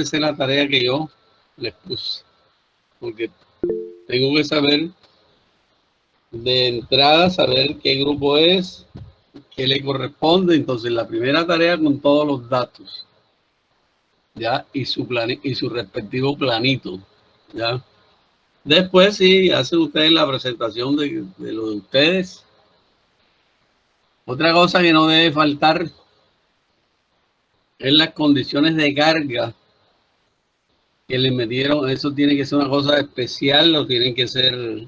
hacer la tarea que yo les puse, porque tengo que saber de entrada, saber qué grupo es, qué le corresponde. Entonces, la primera tarea con todos los datos, ¿ya? Y su respectivo planito, ¿ya? Después, sí, hacen ustedes la presentación de lo de ustedes. Otra cosa que no debe faltar es las condiciones de carga que le metieron. Eso tiene que ser una cosa especial, lo tienen que hacer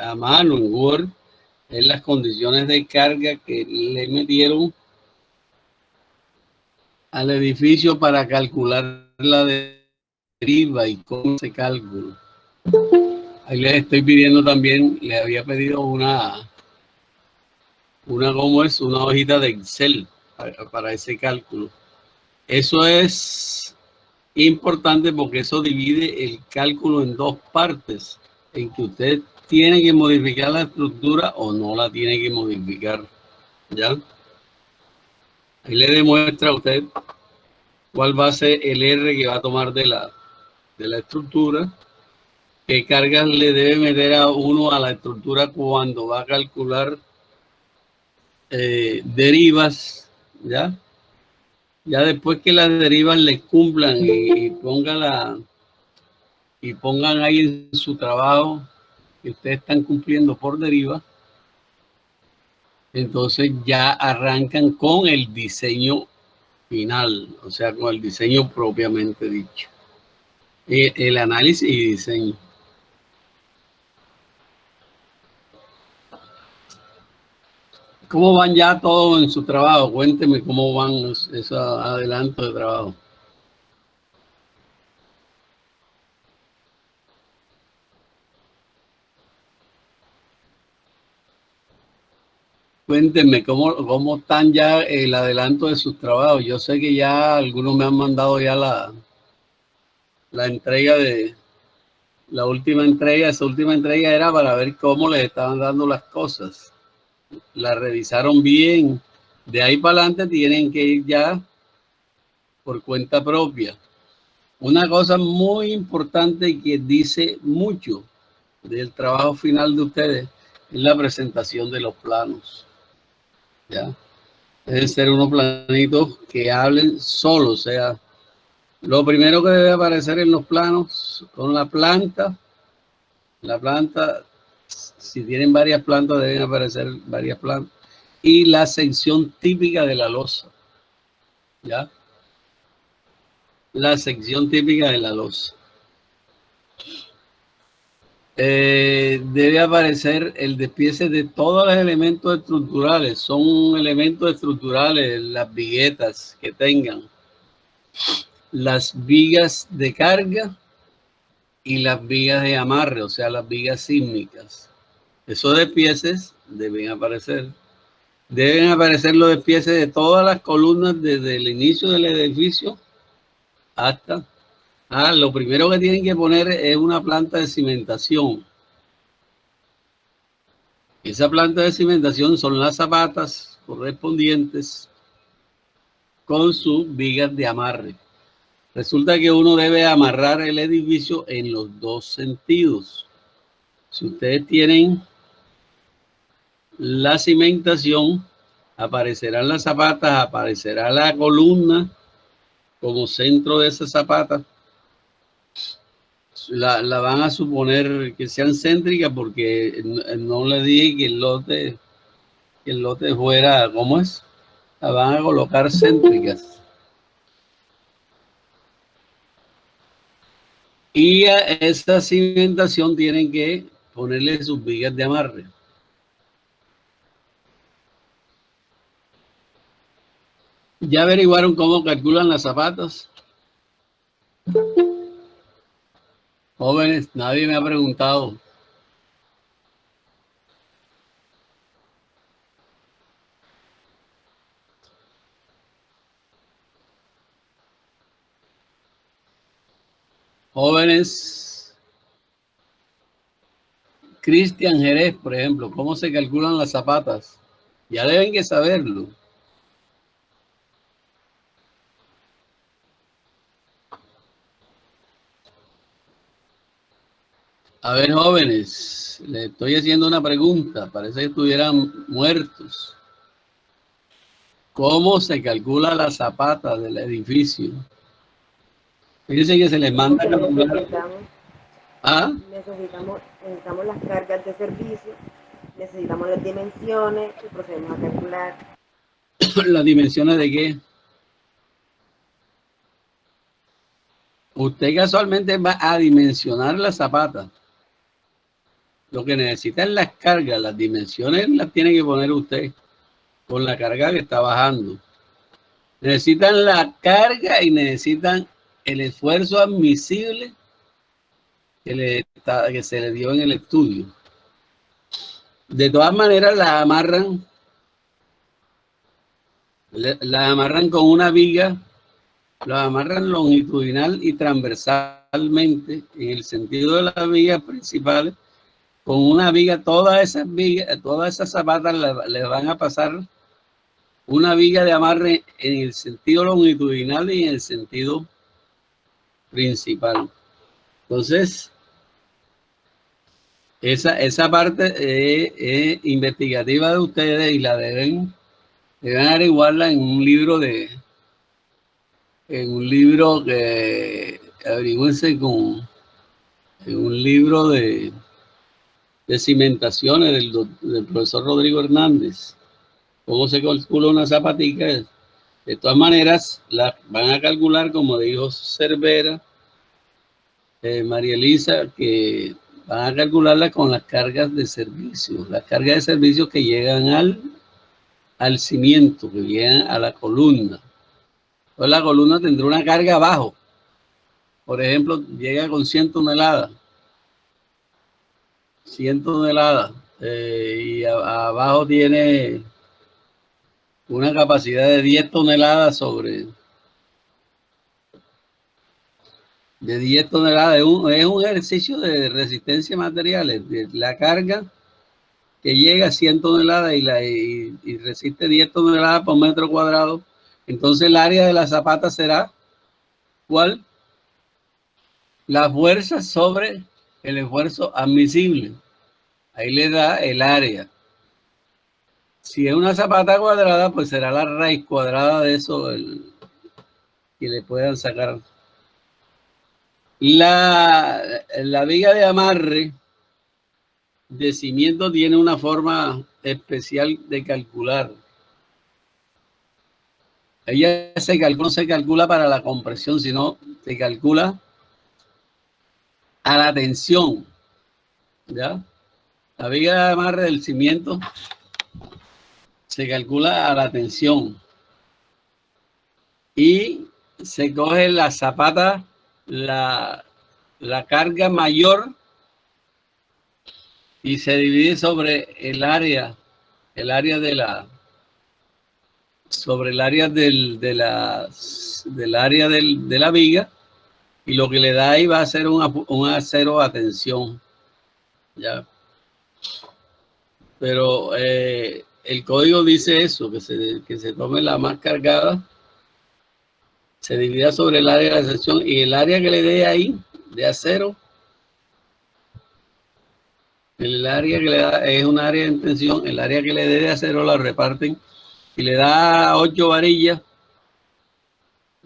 a mano en Word. Es las condiciones de carga que le metieron al edificio para calcular la deriva y cómo se calcula. Ahí les estoy pidiendo también, les había pedido ¿cómo es? Una hojita de Excel para ese cálculo. Eso es importante porque eso divide el cálculo en dos partes, en que usted tiene que modificar la estructura o no la tiene que modificar, ¿ya? Ahí le demuestra a usted cuál va a ser el R que va a tomar de la estructura, qué cargas le debe meter a uno a la estructura cuando va a calcular derivas, ¿ya? Ya después que las derivas les cumplan y pongan ahí en su trabajo que ustedes están cumpliendo por deriva, entonces ya arrancan con el diseño final, o sea, con el diseño propiamente dicho. El análisis y diseño. ¿Cómo van ya todos en su trabajo? Cuénteme cómo van esos adelantos de trabajo. Cuéntenme cómo están ya el adelanto de sus trabajos. Yo sé que ya algunos me han mandado ya la entrega de la última entrega. Esa última entrega era para ver cómo les estaban dando las cosas. La revisaron bien. De ahí para adelante tienen que ir ya por cuenta propia. Una cosa muy importante que dice mucho del trabajo final de ustedes es la presentación de los planos. ¿Ya? Deben ser unos planitos que hablen solos. O sea, lo primero que debe aparecer en los planos con la planta, si tienen varias plantas, deben aparecer varias plantas, y la sección típica de la losa. ¿Ya? La sección típica de la losa. Debe aparecer el despiece de todos los elementos estructurales. Son elementos estructurales, las viguetas que tengan, las vigas de carga y las vigas de amarre, o sea, las vigas sísmicas. Esos despieces deben aparecer. Deben aparecer los despieces de todas las columnas desde el inicio del edificio hasta... lo primero que tienen que poner es una planta de cimentación. Esa planta de cimentación son las zapatas correspondientes con sus vigas de amarre. Resulta que uno debe amarrar el edificio en los dos sentidos. Si ustedes tienen la cimentación, aparecerán las zapatas, aparecerá la columna como centro de esa zapata. La van a suponer que sean céntricas porque no le dije que el lote fuera, ¿cómo es? La van a colocar céntricas. Y a esa cimentación tienen que ponerle sus vigas de amarre. ¿Ya averiguaron cómo calculan las zapatas? Jóvenes, nadie me ha preguntado. Jóvenes, Cristian Jerez, por ejemplo, ¿cómo se calculan las zapatas? Ya deben que saberlo. A ver, jóvenes, le estoy haciendo una pregunta. Parece que estuvieran muertos. ¿Cómo se calcula la zapata del edificio? Fíjense que se les manda a calcular. ¿Ah? Necesitamos las cargas de servicio, necesitamos las dimensiones y procedemos a calcular. ¿Las dimensiones de qué? Usted casualmente va a dimensionar la zapata. Lo que necesita es las cargas, las dimensiones las tiene que poner usted con la carga que está bajando. Necesitan la carga y necesitan el esfuerzo admisible que se le dio en el estudio. De todas maneras, la amarran con una viga, la amarran longitudinal y transversalmente en el sentido de las vigas principales. Con una viga, todas esas zapatas le van a pasar una viga de amarre en el sentido longitudinal y en el sentido principal. Entonces, esa parte es investigativa de ustedes y la deben averiguarla en un libro que averigüense en un libro de cimentaciones del profesor Rodrigo Hernández. ¿Cómo se calcula una zapatica? De todas maneras, la van a calcular, como dijo Cervera, María Elisa, que van a calcularla con las cargas de servicio. Las cargas de servicio que llegan al cimiento, que llegan a la columna. Entonces la columna tendrá una carga abajo. Por ejemplo, llega con 100 toneladas. 100 toneladas. Y abajo tiene una capacidad de 10 toneladas de 10 toneladas. Es un ejercicio de resistencia a materiales. La carga que llega a 100 toneladas y resiste 10 toneladas por metro cuadrado. Entonces el área de la zapata será ¿cuál? La fuerza sobre el esfuerzo admisible. Ahí le da el área. Si es una zapata cuadrada, pues será la raíz cuadrada de eso que le puedan sacar. La viga de amarre de cimiento tiene una forma especial de calcular. Ella no se calcula para la compresión, sino se calcula a la tensión. ¿Ya? La viga de amarre del cimiento se calcula a la tensión. Y se coge la zapata, la carga mayor, y se divide sobre el área sobre el área del área de la viga, y lo que le da ahí va a ser un acero a tensión. ¿Ya? Pero el código dice eso, que se tome la más cargada, se divida sobre el área de la sección, y el área que le dé ahí de acero, el área que le da es un área en tensión, el área que le dé de acero la reparten y le da 8 varillas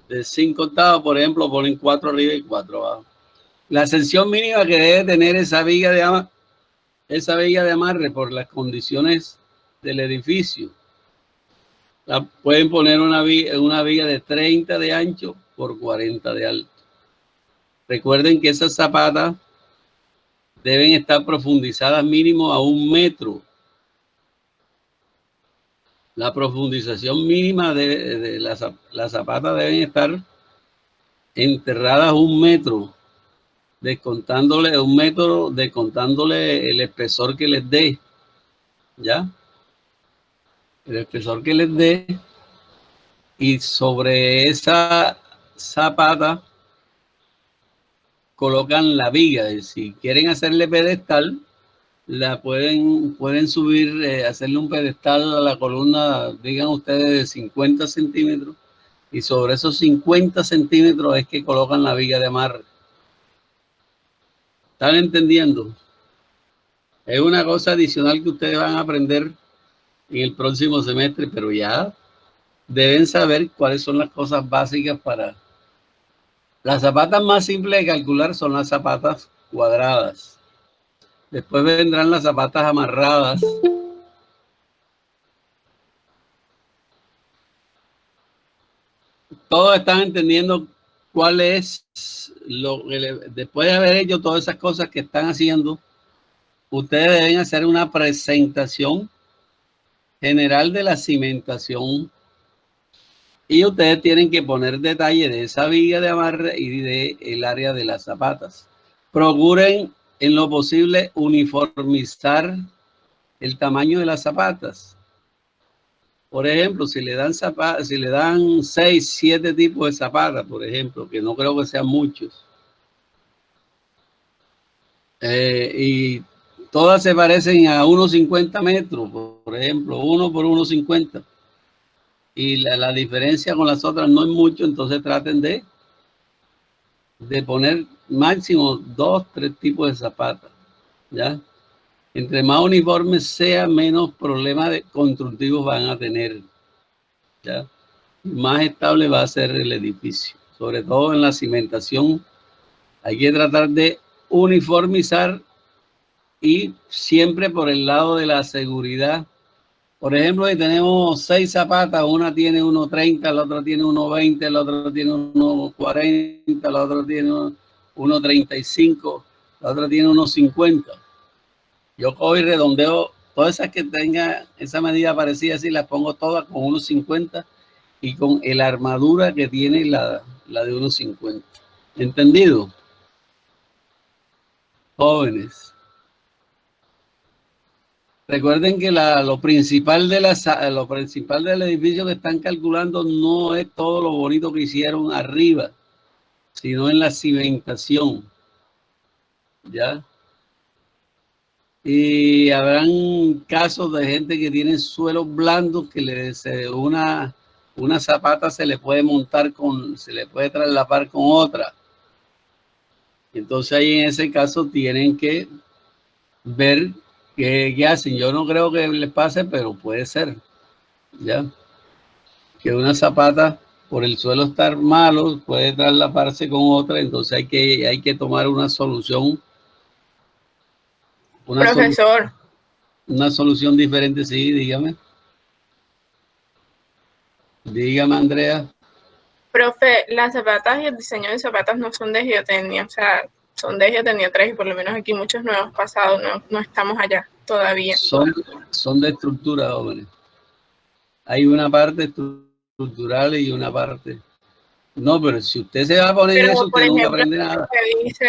de 5 octavos, por ejemplo, ponen 4 arriba y 4 abajo. La sección mínima que debe tener esa viga de amarre por las condiciones del edificio. Pueden poner una viga de 30 de ancho por 40 de alto. Recuerden que esas zapatas deben estar profundizadas mínimo a 1 metro. La profundización mínima de las zapatas deben estar enterradas 1 metro, descontándole el espesor que les dé. ¿Ya? El espesor que les dé, y sobre esa zapata colocan la viga. Si quieren hacerle pedestal, pueden subir, hacerle un pedestal a la columna, digan ustedes, de 50 centímetros, y sobre esos 50 centímetros es que colocan la viga de amarre. ¿Están entendiendo? Es una cosa adicional que ustedes van a aprender en el próximo semestre, pero ya deben saber cuáles son las cosas básicas para... Las zapatas más simples de calcular son las zapatas cuadradas. Después vendrán las zapatas amarradas. Todos están entendiendo cuál es lo que después de haber hecho todas esas cosas que están haciendo, ustedes deben hacer una presentación general de la cimentación y ustedes tienen que poner detalle de esa viga de amarre y de el área de las zapatas. Procuren en lo posible uniformizar el tamaño de las zapatas. Por ejemplo, si le dan 6, 7 tipos de zapatas, por ejemplo, que no creo que sean muchos, y todas se parecen a unos 50 metros, por ejemplo, 1 por 1,50, y la diferencia con las otras no es mucho, entonces traten de poner máximo 2, 3 tipos de zapatas, ¿ya? Entre más uniformes sea, menos problemas constructivos van a tener, ¿ya? Más estable va a ser el edificio, sobre todo en la cimentación. Hay que tratar de uniformizar y siempre por el lado de la seguridad. Por ejemplo, si tenemos 6 zapatas, una tiene 1,30, la otra tiene 1,20, la otra tiene 1,40, la otra tiene 1,35, la otra tiene 1,50. Yo cojo y redondeo todas esas que tengan esa medida parecida, así las pongo todas con 1,50 y con la armadura que tiene la de 1,50. ¿Entendido? Jóvenes. Recuerden que lo principal del edificio que están calculando no es todo lo bonito que hicieron arriba, sino en la cimentación. ¿Ya? Y habrán casos de gente que tiene suelos blandos que una zapata se le puede montar se le puede traslapar con otra. Entonces ahí en ese caso tienen que ver qué hacen. Yo no creo que les pase, pero puede ser, ¿ya? Que una zapata por el suelo estar malo puede traslaparse con otra, entonces hay que tomar una solución. Profesor. Una solución diferente, sí, dígame. Dígame, Andrea. Profe, las zapatas y el diseño de zapatas no son de geotecnia, o sea, son de geotecnia 3 y por lo menos aquí muchos no hemos pasado, no estamos allá todavía. Son de estructura, jóvenes. Hay una parte estructural y una parte... No, pero si usted se va a poner eso, usted nunca aprende nada. Se dice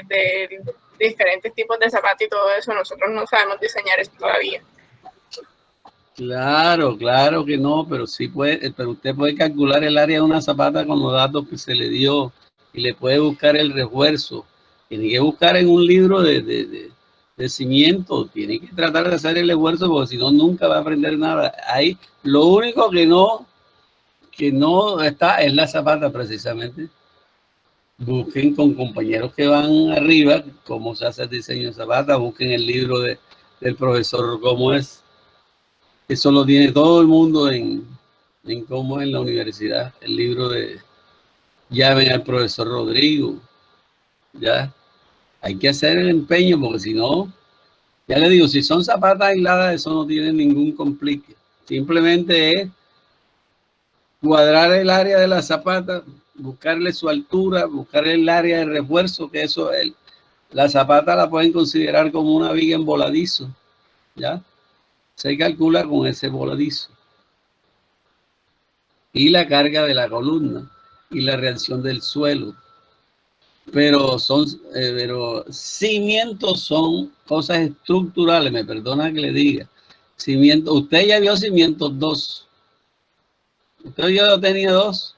de diferentes tipos de zapatos y todo eso, nosotros no sabemos diseñar eso todavía. Claro, claro que no, pero sí puede, pero usted puede calcular el área de una zapata con los datos que se le dio y le puede buscar el refuerzo. Tiene que buscar en un libro de cimiento, tiene que tratar de hacer el esfuerzo porque si no nunca va a aprender nada. Ahí lo único que no está es la zapata precisamente. Busquen con compañeros que van arriba cómo se hace el diseño de zapata, busquen el libro del profesor cómo es. Eso lo tiene todo el mundo en cómo en la universidad. El libro de llamen al profesor Rodrigo. Ya hay que hacer el empeño porque si no, ya le digo, si son zapatas aisladas, eso no tiene ningún complique. Simplemente es cuadrar el área de la zapata, buscarle su altura, buscarle el área de refuerzo, que eso la zapata la pueden considerar como una viga en voladizo. ¿Ya? Se calcula con ese voladizo y la carga de la columna y la reacción del suelo, pero cimientos son cosas estructurales. Me perdona que le diga cimiento. Usted ya vio cimientos 2. Usted ya tenía 2.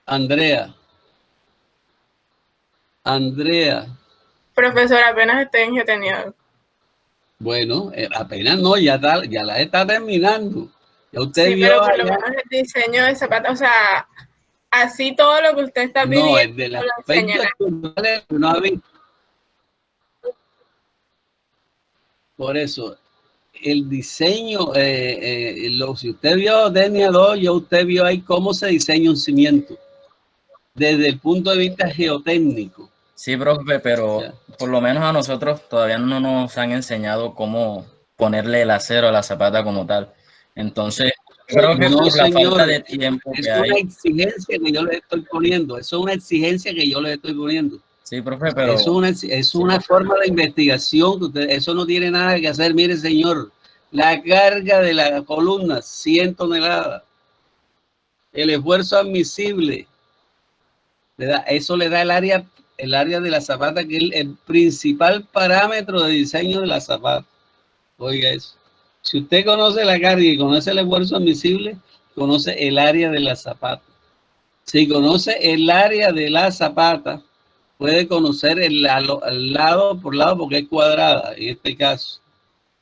Andrea. Profesor, apenas estoy en geotecnia. Bueno, apenas no, ya la está terminando. Ya usted sí, vio pero por allá. lo menos el diseño de zapatos, o sea, Así todo lo que usted está pidiendo No, el del lo aspecto enseñará. estructural no ha visto. Por eso, el diseño, si usted vio Denia 2, ya usted vio ahí cómo se diseña un cimiento desde el punto de vista geotécnico. Sí, profe, pero ¿Ya? por lo menos a nosotros todavía no nos han enseñado cómo ponerle el acero a la zapata como tal. Entonces, creo que No, por la falta señor, de tiempo es que hay, una exigencia que yo le estoy poniendo. Eso es una exigencia que yo le estoy poniendo. sí, profe, Eso pero es una forma de investigación que usted, eso no tiene nada que hacer. Mire, señor, la carga de la columna, 100 toneladas, el esfuerzo admisible, eso le da el área de la zapata, que es el principal parámetro de diseño de la zapata. Oiga eso. Si usted conoce la carga y conoce el esfuerzo admisible, conoce el área de la zapata. Si conoce el área de la zapata, puede conocer el lado por lado porque es cuadrada. En este caso,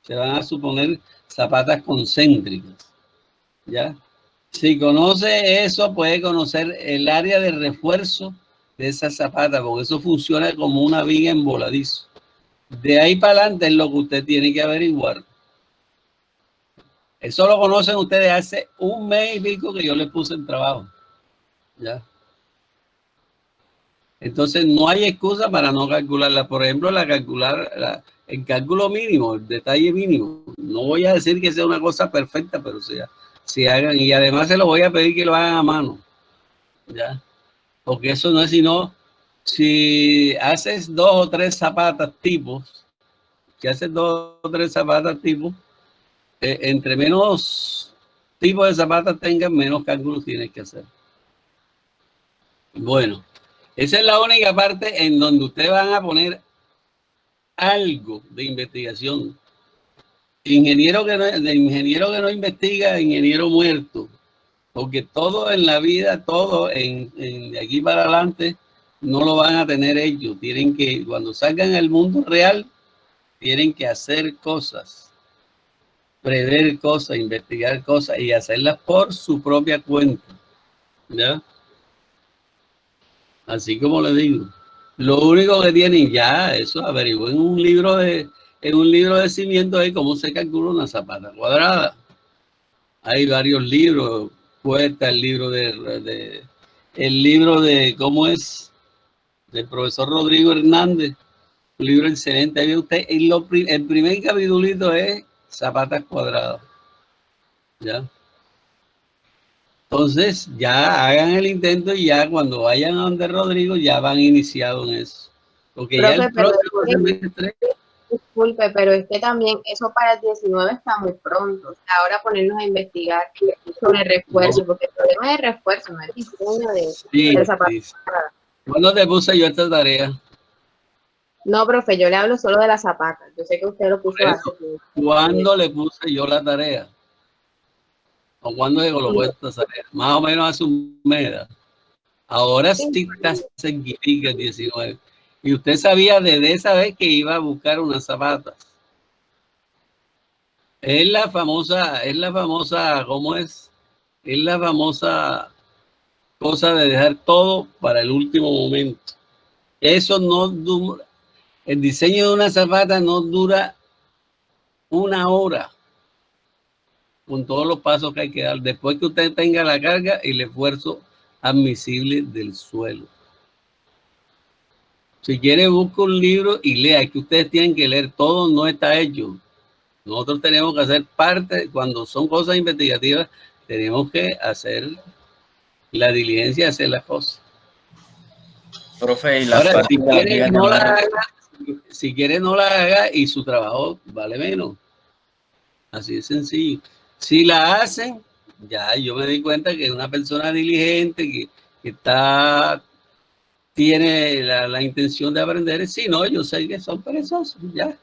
se van a suponer zapatas concéntricas. ¿Ya? Si conoce eso, puede conocer el área de refuerzo de esa zapata, porque eso funciona como una viga en voladizo. De ahí para adelante es lo que usted tiene que averiguar. Eso lo conocen ustedes hace un mes y pico que yo les puse en trabajo. ¿Ya? Entonces no hay excusa para no calcularla. Por ejemplo, el cálculo mínimo, el detalle mínimo. No voy a decir que sea una cosa perfecta, pero si hagan, y además se lo voy a pedir que lo hagan a mano. ¿Ya? Porque eso no es sino, si haces 2 o 3 zapatas tipos, entre menos tipos de zapatas tengan, menos cálculos tienes que hacer. Bueno, esa es la única parte en donde ustedes van a poner algo de investigación. De ingeniero que no investiga, ingeniero muerto. Porque todo en la vida, todo de aquí para adelante, no lo van a tener ellos. Tienen que, cuando salgan al mundo real, tienen que hacer cosas, prever cosas, investigar cosas y hacerlas por su propia cuenta. ¿Ya? Así como le digo. Lo único que tienen ya, eso averiguó en un libro de cimiento es cómo se calcula una zapata cuadrada. Hay varios libros, cuesta el libro ¿cómo es? Del profesor Rodrigo Hernández, un libro excelente. Ahí ve usted, el primer capitulito es zapatas cuadradas. ¿Ya? Entonces, ya hagan el intento y ya cuando vayan a donde Rodrigo, ya van iniciados en eso. Porque ya Profe, el próximo semestre, disculpe, pero es que también eso para el 19 está muy pronto. O sea, ahora ponernos a investigar sobre refuerzo, no, porque el problema es refuerzo, no es diseño sí, de zapatos. sí. ¿Cuándo te puse yo esta tarea? No, profe, yo le hablo solo de las zapatas. Yo sé que usted lo puso hace tiempo. ¿Cuándo le puse yo la tarea? ¿O cuándo se colocó esta tarea? Más o menos hace un mes. Ahora sí Sí, está cerquitica el 19. Y usted sabía desde esa vez que iba a buscar unas zapatas. ¿Cómo es? Es la famosa cosa de dejar todo para el último momento. Eso no dura, el diseño de una zapata no dura una hora con todos los pasos que hay que dar. Después que usted tenga la carga y el esfuerzo admisible del suelo. Si quiere, busca un libro y lea. Es que ustedes tienen que leer. Todo no está hecho. Nosotros tenemos que hacer parte, cuando son cosas investigativas, tenemos que hacer la diligencia de hacer las cosas. profe, y las Ahora, si prácticas quiere, días de no la mar, haga, si quiere, no la haga y su trabajo vale menos. Así de sencillo. Si la hacen, ya yo me di cuenta que es una persona diligente, que tiene la intención de aprender. Si no, yo sé que son perezosos, ya.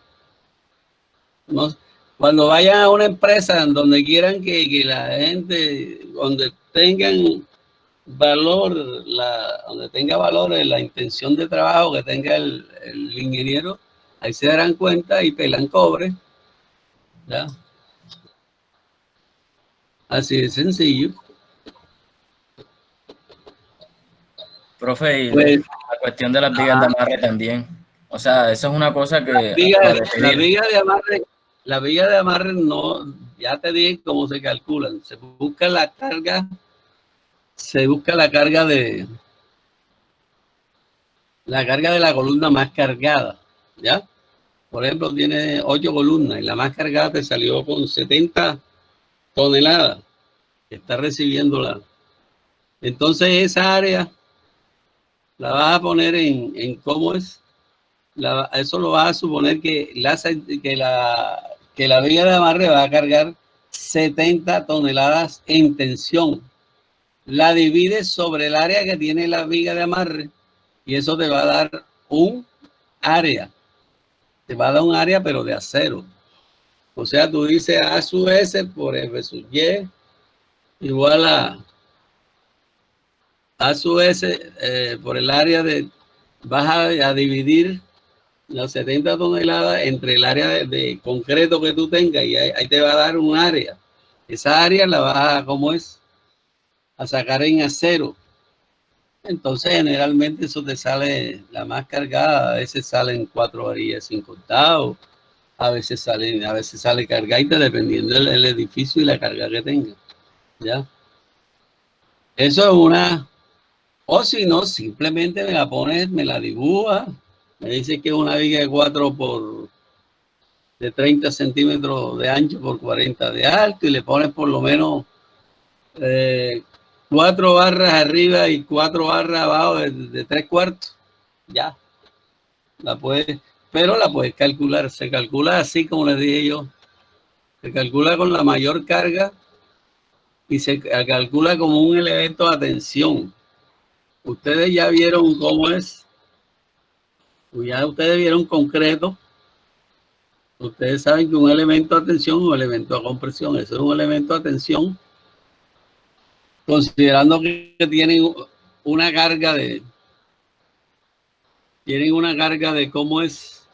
No, cuando vayan a una empresa donde quieran que la gente, donde tengan valor, donde tenga valor la intención de trabajo que tenga el ingeniero, ahí se darán cuenta y pelan cobre. ¿Ya? Así de sencillo. Profe, y Pues, la cuestión de las vigas de amarre también. O sea, eso es una cosa que la puede la pedir. viga de amarre no, ya te dije cómo se calculan. Se busca la carga de la columna más cargada, ¿ya? Por ejemplo, tiene 8 columnas y la más cargada te salió con 70 toneladas que está recibiendo Entonces esa área la vas a poner en cómo es. Eso lo vas a suponer que la viga de amarre va a cargar 70 toneladas en tensión. La divides sobre el área que tiene la viga de amarre y eso te va a dar un área. Te va a dar un área, pero de acero. O sea, tú dices A sub S por F sub Y igual a sub S por el área vas a dividir las 70 toneladas entre el área de concreto que tú tengas y ahí te va a dar un área. Esa área la vas a, ¿cómo es? A sacar en acero. Entonces, generalmente eso te sale la más cargada. A veces salen 4 varillas sin contado. A veces sale cargadita dependiendo del edificio y la carga que tenga. ¿Ya? Eso es una. O si no, simplemente me la pones, me la dibujas. Me dice que es una viga de 30 centímetros de ancho por 40 de alto y le pones por lo menos 4 barras arriba y 4 barras abajo de 3/4. Ya, pero la puedes calcular. Se calcula así como les dije yo. Se calcula con la mayor carga y se calcula como un elemento de tensión. Ustedes ya vieron cómo es. Ya ustedes vieron concreto. Ustedes saben que un elemento de tensión es un elemento de compresión. Eso es un elemento de tensión, considerando que tienen una carga cómo es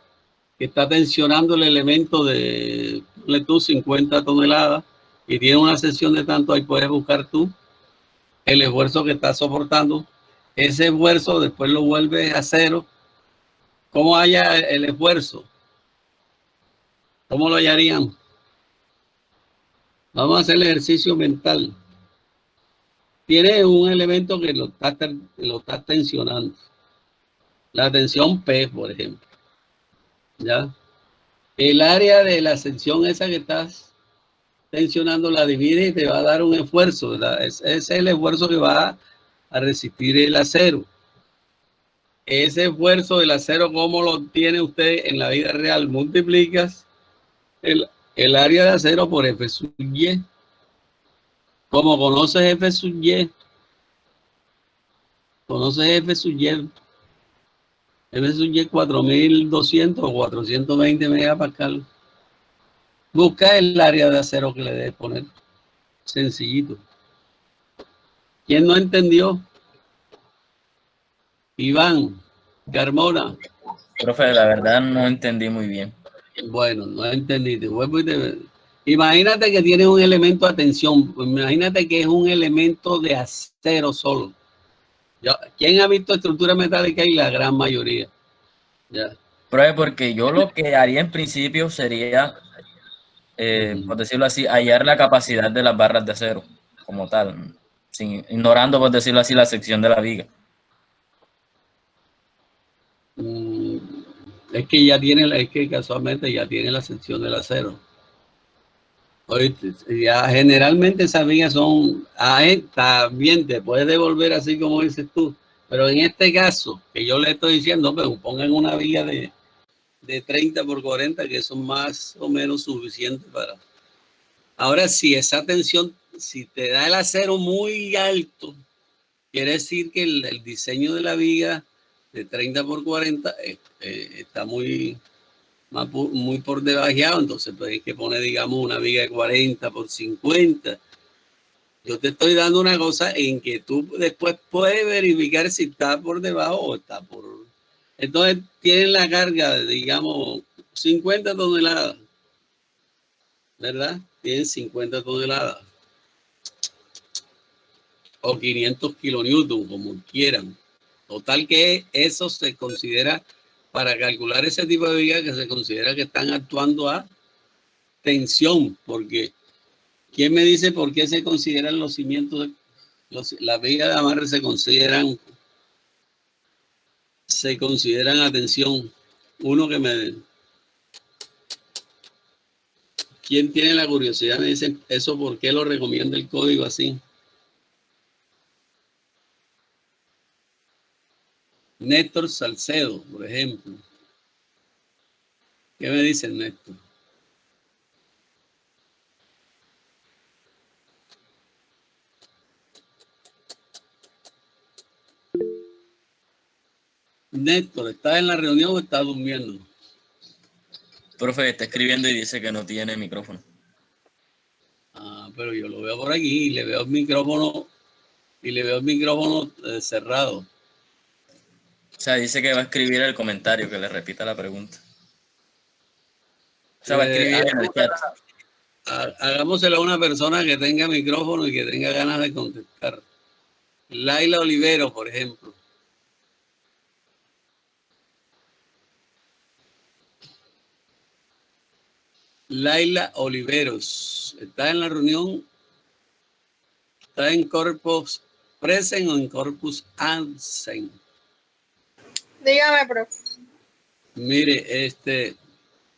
que está tensionando el elemento de 50 toneladas y tiene una sección de tanto, ahí puedes buscar tú el esfuerzo que está soportando. Ese esfuerzo después lo vuelves a cero. ¿Cómo haya el esfuerzo? ¿Cómo lo hallarían? Vamos a hacer el ejercicio mental. Tiene un elemento que lo está tensionando. La tensión P, por ejemplo. ¿Ya? El área de la sección esa que estás tensionando la divide y te va a dar un esfuerzo. Ese es el esfuerzo que va a resistir el acero. Ese esfuerzo del acero, ¿cómo lo tiene usted en la vida real? Multiplicas el área de acero por F sub Y. Como conoces F sub Y, F sub Y 4200 o 420 megapascal. Busca el área de acero que le debes poner. Sencillito. ¿Quién no entendió? Iván, Carmona. Profe, la verdad no entendí muy bien. Bueno, no entendí. Imagínate que tiene un elemento de tensión. Imagínate que es un elemento de acero solo. ¿Quién ha visto estructura metálica? Y la gran mayoría. Ya. Profe, porque yo lo que haría en principio sería, por decirlo así, hallar la capacidad de las barras de acero como tal, ignorando, por decirlo así, la sección de la viga. Es que casualmente ya tiene la sección del acero. Oíste, ya generalmente esas vigas está bien, te puedes devolver así como dices tú, pero en este caso, que yo le estoy diciendo, pero pongan una viga de 30 por 40, que son más o menos suficientes para. Ahora, si esa tensión, si te da el acero muy alto, quiere decir que el diseño de la viga de 30 por 40 está muy por debajeado, entonces pues hay que poner, digamos, una viga de 40 por 50. Yo te estoy dando una cosa en que tú después puedes verificar si está por debajo o está por. Entonces tienen la carga, digamos, 50 toneladas, ¿verdad? Tienen 50 toneladas o 500 kilonewton, como quieran. Total que eso se considera, para calcular ese tipo de viga, que se considera que están actuando a tensión, porque ¿quién me dice por qué se consideran los cimientos, las vigas de amarre se consideran a tensión? Uno que me... ¿Quién tiene la curiosidad? Me dice eso, ¿por qué lo recomienda el código así? Néstor Salcedo, por ejemplo. ¿Qué me dice Néstor? Néstor, ¿estás en la reunión o estás durmiendo? Profe, está escribiendo y dice que no tiene micrófono. Ah, pero yo lo veo por aquí y le veo el micrófono cerrado. O sea, dice que va a escribir el comentario, que le repita la pregunta. O sea, va a escribir en el chat. Hagámoselo a una persona que tenga micrófono y que tenga ganas de contestar. Laila Olivero, por ejemplo. Laila Oliveros, ¿está en la reunión? ¿Está en Corpus Present o en Corpus Absent? Dígame, profe. Mire,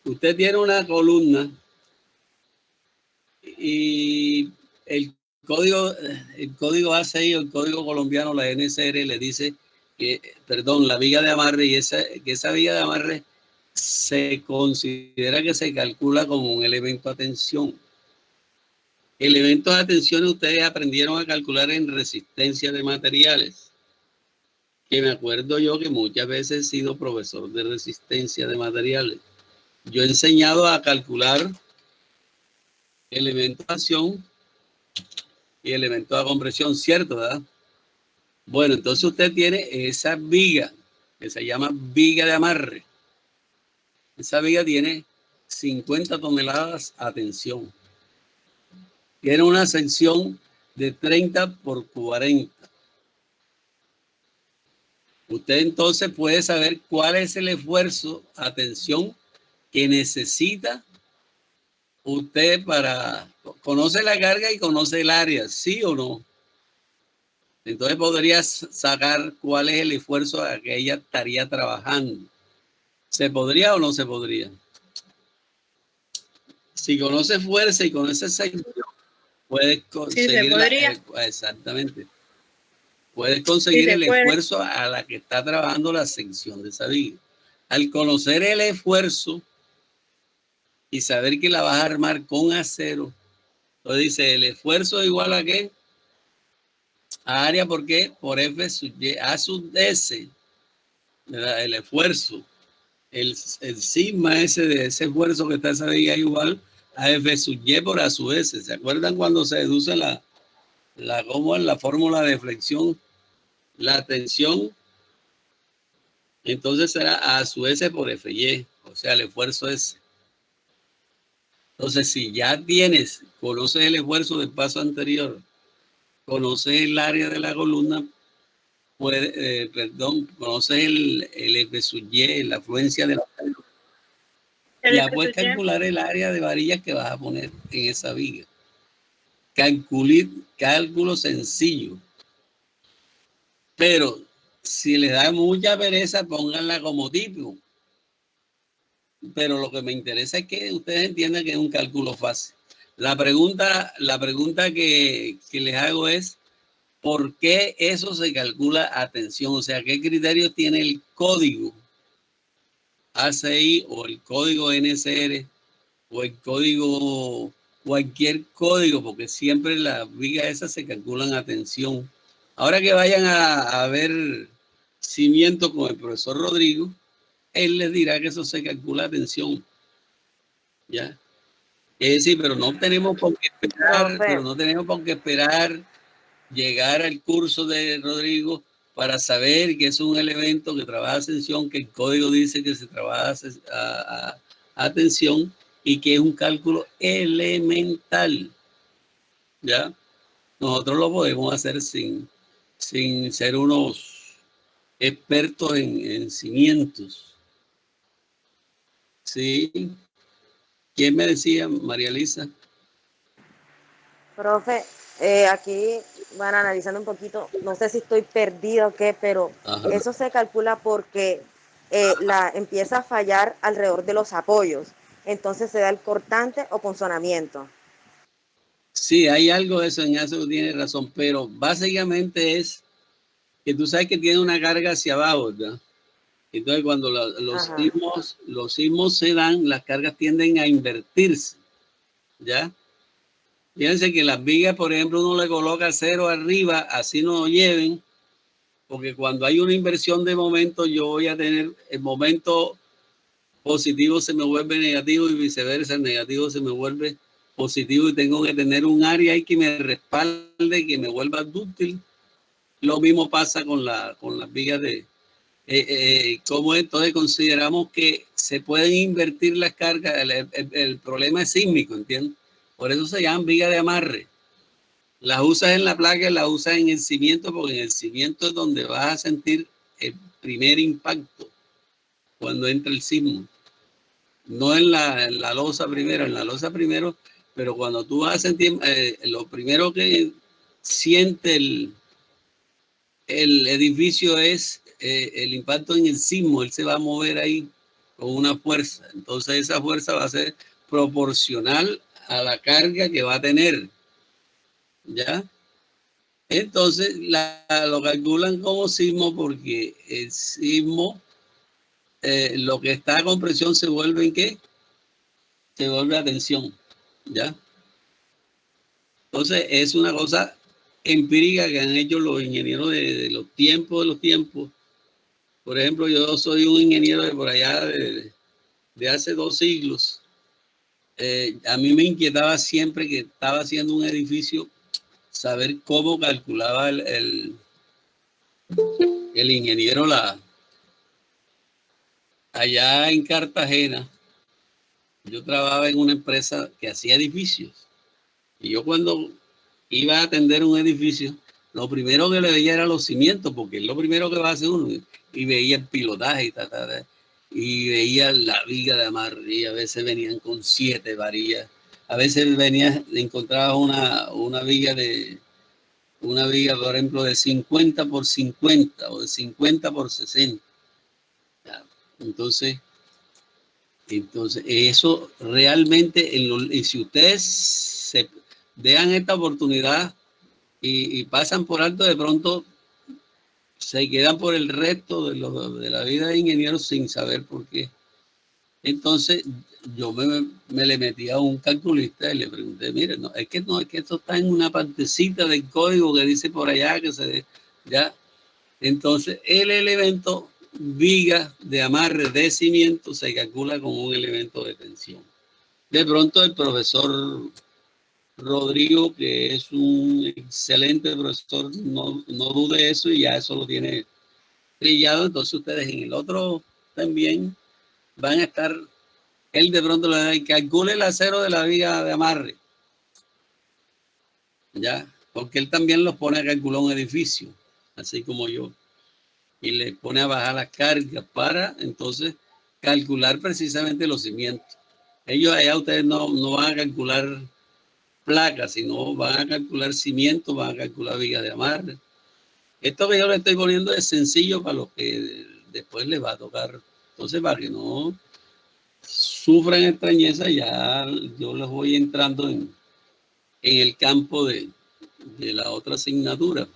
usted tiene una columna y el código ACI o el código colombiano, la NSR, le dice que, perdón, la viga de amarre, y que esa viga de amarre se considera que se calcula como un elemento de tensión. Elementos de tensión ustedes aprendieron a calcular en resistencia de materiales, que me acuerdo yo que muchas veces he sido profesor de resistencia de materiales. Yo he enseñado a calcular elementos de acción y elementos de compresión, ¿cierto, verdad? Bueno, entonces usted tiene esa viga que se llama viga de amarre. Esa viga tiene 50 toneladas a tensión. Tiene una sección de 30 por 40. Usted entonces puede saber cuál es el esfuerzo, atención, que necesita usted para... Conoce la carga y conoce el área, ¿sí o no? Entonces podrías sacar cuál es el esfuerzo a que ella estaría trabajando. ¿Se podría o no se podría? Si conoce fuerza y conoce sección, puedes conseguir... Sí, se podría. Exactamente. Puedes conseguir Sí, el esfuerzo a la que está trabajando la sección de esa viga. Al conocer el esfuerzo y saber que la vas a armar con acero, entonces dice, el esfuerzo es igual a qué? A área, ¿por qué? Por F sub Y, A sub S, ¿verdad? El esfuerzo. El sigma ese de ese esfuerzo que está esa viga igual a F sub Y por A sub S. ¿Se acuerdan cuando se deduce cómo es la fórmula de flexión? La tensión, entonces será A sub S por FY, o sea, el esfuerzo es. Entonces, si ya conoces el esfuerzo del paso anterior, conoces el área de la columna, conoces el F sub Y, la afluencia de la columna, ya puedes calcular el área de varillas que vas a poner en esa viga. Cálculo sencillo. Pero si les da mucha pereza, pónganla como tipo. Pero lo que me interesa es que ustedes entiendan que es un cálculo fácil. La pregunta que les hago es, ¿por qué eso se calcula a tensión? O sea, ¿qué criterios tiene el código ACI o el código NSR o el código, cualquier código? Porque siempre las vigas esas se calculan a tensión. Ahora que vayan a ver cimiento con el profesor Rodrigo, él les dirá que eso se calcula a tensión. ¿Ya? Sí, pero no tenemos por qué esperar, llegar al curso de Rodrigo para saber que es un elemento que trabaja a tensión, que el código dice que se trabaja a tensión y que es un cálculo elemental. ¿Ya? Nosotros lo podemos hacer sin ser unos expertos en cimientos. Sí. ¿Quién me decía, María Elisa? Profe, aquí van analizando un poquito, no sé si estoy perdido o qué, pero Ajá. eso se calcula porque empieza a fallar alrededor de los apoyos. Entonces se da el cortante o punzonamiento. Sí, hay algo de eso, en eso tiene razón, pero básicamente es que tú sabes que tiene una carga hacia abajo, ¿verdad? Entonces cuando los sismos se dan, las cargas tienden a invertirse, ¿ya? Fíjense que las vigas, por ejemplo, uno le coloca 0 arriba, así no lo lleven, porque cuando hay una inversión de momento, yo voy a tener el momento positivo se me vuelve negativo y viceversa, el negativo se me vuelve positivo y tengo que tener un área ahí que me respalde, que me vuelva dúctil. Lo mismo pasa con las vigas de... ¿Cómo entonces consideramos que se pueden invertir las cargas? El problema es sísmico, ¿entiendes? Por eso se llaman vigas de amarre. Las usas en la placa y las usas en el cimiento, porque en el cimiento es donde vas a sentir el primer impacto cuando entra el sismo. No en la losa primero, en la losa primero, pero cuando tú vas a sentir, lo primero que siente el edificio es el impacto en el sismo. Él se va a mover ahí con una fuerza. Entonces esa fuerza va a ser proporcional a la carga que va a tener. ¿Ya? Entonces lo calculan como sismo porque el sismo, lo que está con presión se vuelve ¿en qué? Se vuelve a tensión. ¿Ya? Entonces es una cosa empírica que han hecho los ingenieros de los tiempos. Por ejemplo, yo soy un ingeniero de por allá de hace 2 siglos. A mí me inquietaba siempre que estaba haciendo un edificio saber cómo calculaba el ingeniero allá en Cartagena. Yo trabajaba en una empresa que hacía edificios. Y yo cuando iba a atender un edificio, lo primero que le veía era los cimientos, porque es lo primero que va a hacer uno. Y veía el pilotaje y veía la viga de amarre. Y a veces venían con 7 varillas. A veces encontraba una viga por ejemplo, de 50 por 50 o de 50 por 60. Entonces eso realmente, y si ustedes se dejan esta oportunidad y pasan por alto, de pronto se quedan por el resto de la vida de ingenieros sin saber por qué. Entonces yo me le metí a un calculista y le pregunté, mire, no, es que esto está en una partecita del código que dice por allá ya. Entonces el elemento viga de amarre de cimiento se calcula como un elemento de tensión. De pronto el profesor Rodrigo, que es un excelente profesor, no dude eso y ya eso lo tiene trillado. Entonces ustedes en el otro también van a estar, él de pronto le da y calcule el acero de la viga de amarre. Ya, porque él también los pone a calcular un edificio, así como yo. Y le pone a bajar las cargas para entonces calcular precisamente los cimientos. Ellos allá ustedes no van a calcular placas, sino van a calcular cimientos, van a calcular vigas de amarre. Esto que yo le estoy poniendo es sencillo para los que después les va a tocar. Entonces, para que no sufran extrañeza, ya yo les voy entrando en el campo de la otra asignatura.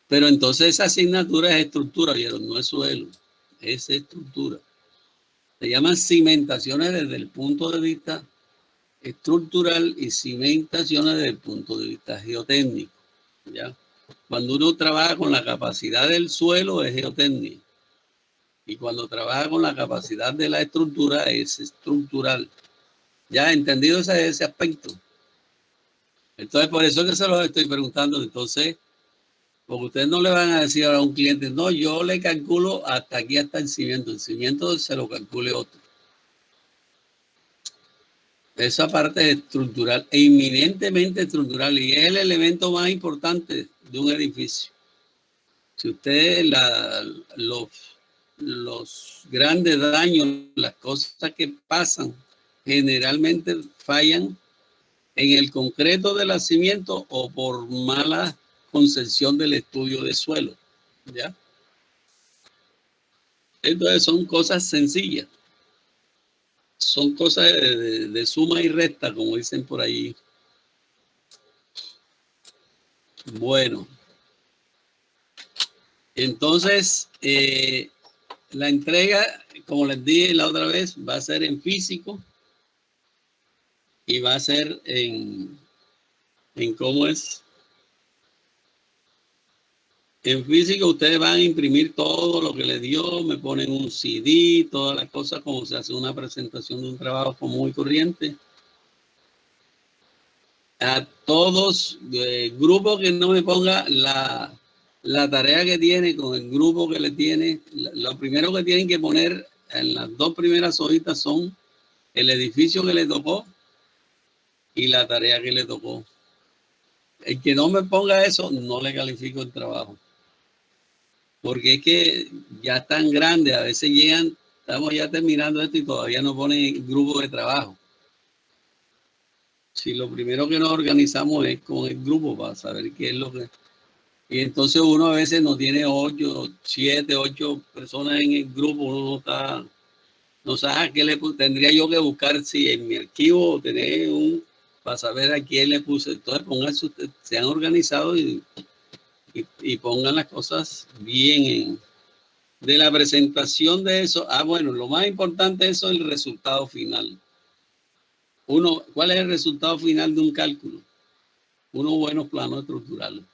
Pero entonces esa asignatura es estructura, ¿vieron? No es suelo, es estructura. Se llaman cimentaciones desde el punto de vista estructural y cimentaciones desde el punto de vista geotécnico. ¿Ya? Cuando uno trabaja con la capacidad del suelo es geotécnico. Y cuando trabaja con la capacidad de la estructura es estructural. ¿Ya entendido ese aspecto? Entonces, por eso que se los estoy preguntando. Entonces, porque ustedes no le van a decir a un cliente, no, yo le calculo hasta aquí, hasta el cimiento se lo calcule otro. Esa parte es estructural, eminentemente estructural, y es el elemento más importante de un edificio. Si ustedes los grandes daños, las cosas que pasan, generalmente fallan en el concreto del nacimiento o por mala concepción del estudio de suelo, ¿ya? Entonces son cosas sencillas, son cosas de suma y resta, como dicen por ahí. Bueno, entonces la entrega, como les dije la otra vez, va a ser en físico y va a ser en ¿cómo es? En físico ustedes van a imprimir todo lo que les dio, me ponen un CD, todas las cosas como se hace una presentación de un trabajo común y corriente. A todos, grupo que no me ponga la tarea que tiene con el grupo que le tiene, lo primero que tienen que poner en las dos primeras hojitas son el edificio que le tocó y la tarea que le tocó. El que no me ponga eso, no le califico el trabajo. Porque es que ya están grandes, a veces llegan, estamos ya terminando esto y todavía no ponen grupo de trabajo. Si lo primero que nos organizamos es con el grupo para saber qué es lo que... Y entonces uno a veces no tiene 7, 8 personas en el grupo, uno no está, no sabe qué tendría yo que buscar si en mi archivo tener para saber a quién le puse. Entonces pónganse ustedes, sean organizados y pongan las cosas bien de la presentación de eso. Bueno, lo más importante eso es el resultado final. ¿Cuál es el resultado final de un cálculo? Unos buenos planos estructurales.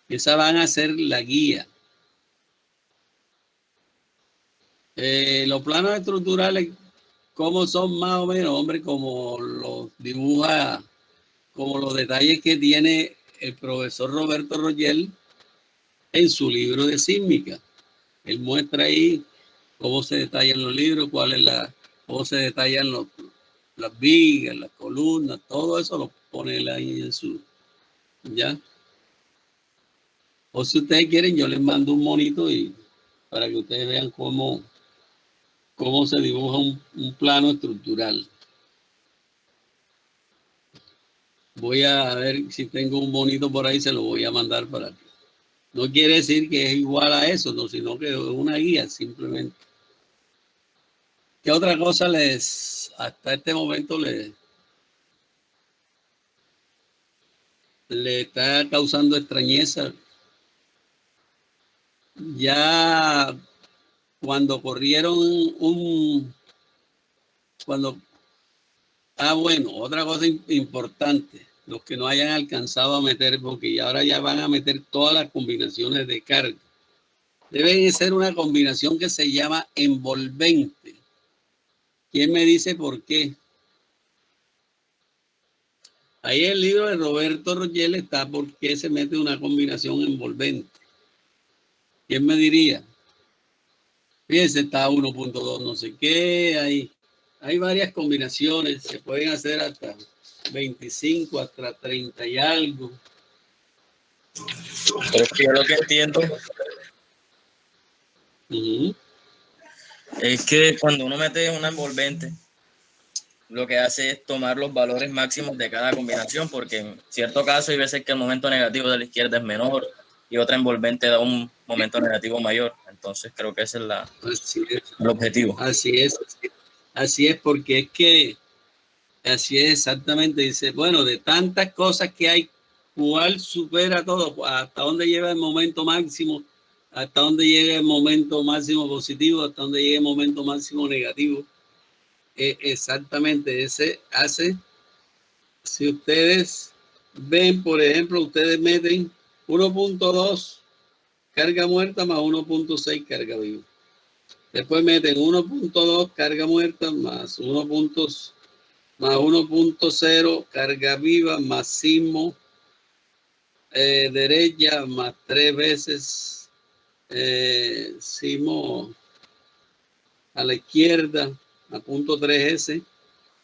Esa van a ser la guía. Los planos estructurales, ¿cómo son más o menos, hombre? Como los dibuja, como los detalles que tiene el profesor Roberto Rogel en su libro de sísmica. Él muestra ahí cómo se detallan los libros, cómo se detallan las vigas, las columnas, todo eso lo pone él ahí en su, ¿ya? O si ustedes quieren, yo les mando un monito para que ustedes vean cómo se dibuja un plano estructural. Voy a ver si tengo un monito por ahí, se lo voy a mandar para que. No quiere decir que es igual a eso, no, sino que es una guía simplemente. ¿Qué otra cosa hasta este momento le está causando extrañeza? Ya cuando corrieron bueno, otra cosa importante, los que no hayan alcanzado a meter, porque ahora ya van a meter todas las combinaciones de carga. Deben ser una combinación que se llama envolvente. ¿Quién me dice por qué? Ahí en el libro de Roberto Rogel está por qué se mete una combinación envolvente. ¿Quién me diría? Fíjense, está 1.2 no sé qué, hay varias combinaciones, se pueden hacer hasta 25, hasta 30 y algo. Pero es que yo lo que entiendo es que cuando uno mete una envolvente, lo que hace es tomar los valores máximos de cada combinación, porque en cierto caso hay veces que el momento negativo de la izquierda es menor y otra envolvente da un momento negativo mayor. Entonces creo que ese es el objetivo. Así es, porque es que así es exactamente. Dice, bueno, de tantas cosas que hay, ¿cuál supera todo? ¿Hasta dónde lleva el momento máximo? ¿Hasta dónde llega el momento máximo positivo? ¿Hasta dónde llega el momento máximo negativo? Exactamente, ese hace, si ustedes ven, por ejemplo, ustedes meten 1.2 carga muerta más 1.6 carga viva. Después meten 1.2 carga muerta más 1.0 carga viva más sismo derecha más 3 veces sismo a la izquierda a punto 3S.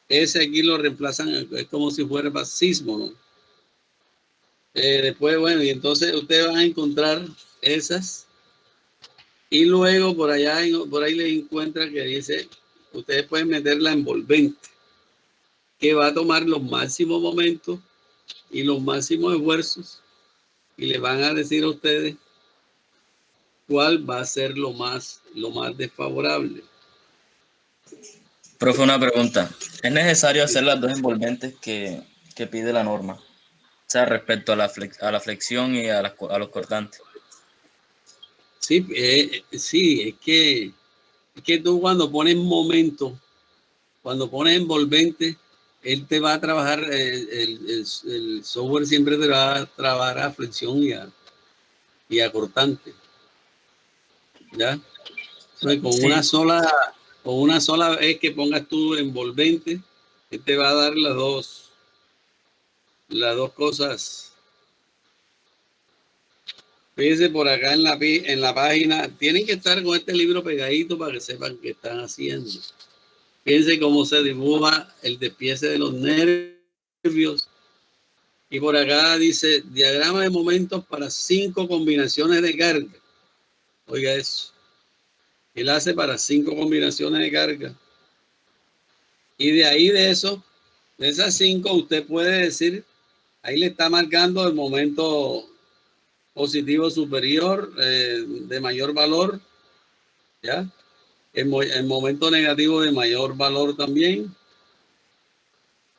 Ese aquí lo reemplazan, es como si fuera para sismo, ¿no? Después, bueno, y entonces ustedes van a encontrar esas. Y luego por allá, por ahí les encuentra que dice, ustedes pueden meter la envolvente, que va a tomar los máximos momentos y los máximos esfuerzos y le van a decir a ustedes cuál va a ser lo más desfavorable. Profe, una pregunta. ¿Es necesario hacer las dos envolventes que pide la norma? O sea, respecto a la flexión y a los cortantes. Sí, sí, es que tú cuando pones momento, cuando pones envolvente, él te va a trabajar, el software siempre te va a trabajar a flexión y a cortante. ¿Ya? Entonces, Sí. con una sola vez que pongas tú envolvente, él te va a dar las dos cosas. Fíjense por acá en la página, tienen que estar con este libro pegadito para que sepan qué están haciendo. Fíjense cómo se dibuja el despiece de los nervios. Y por acá dice, diagrama de momentos para 5 combinaciones de carga. Oiga eso. Él hace para 5 combinaciones de carga. Y de ahí de esas 5, usted puede decir, ahí le está marcando el momento positivo superior de mayor valor, ¿ya? El momento negativo de mayor valor también.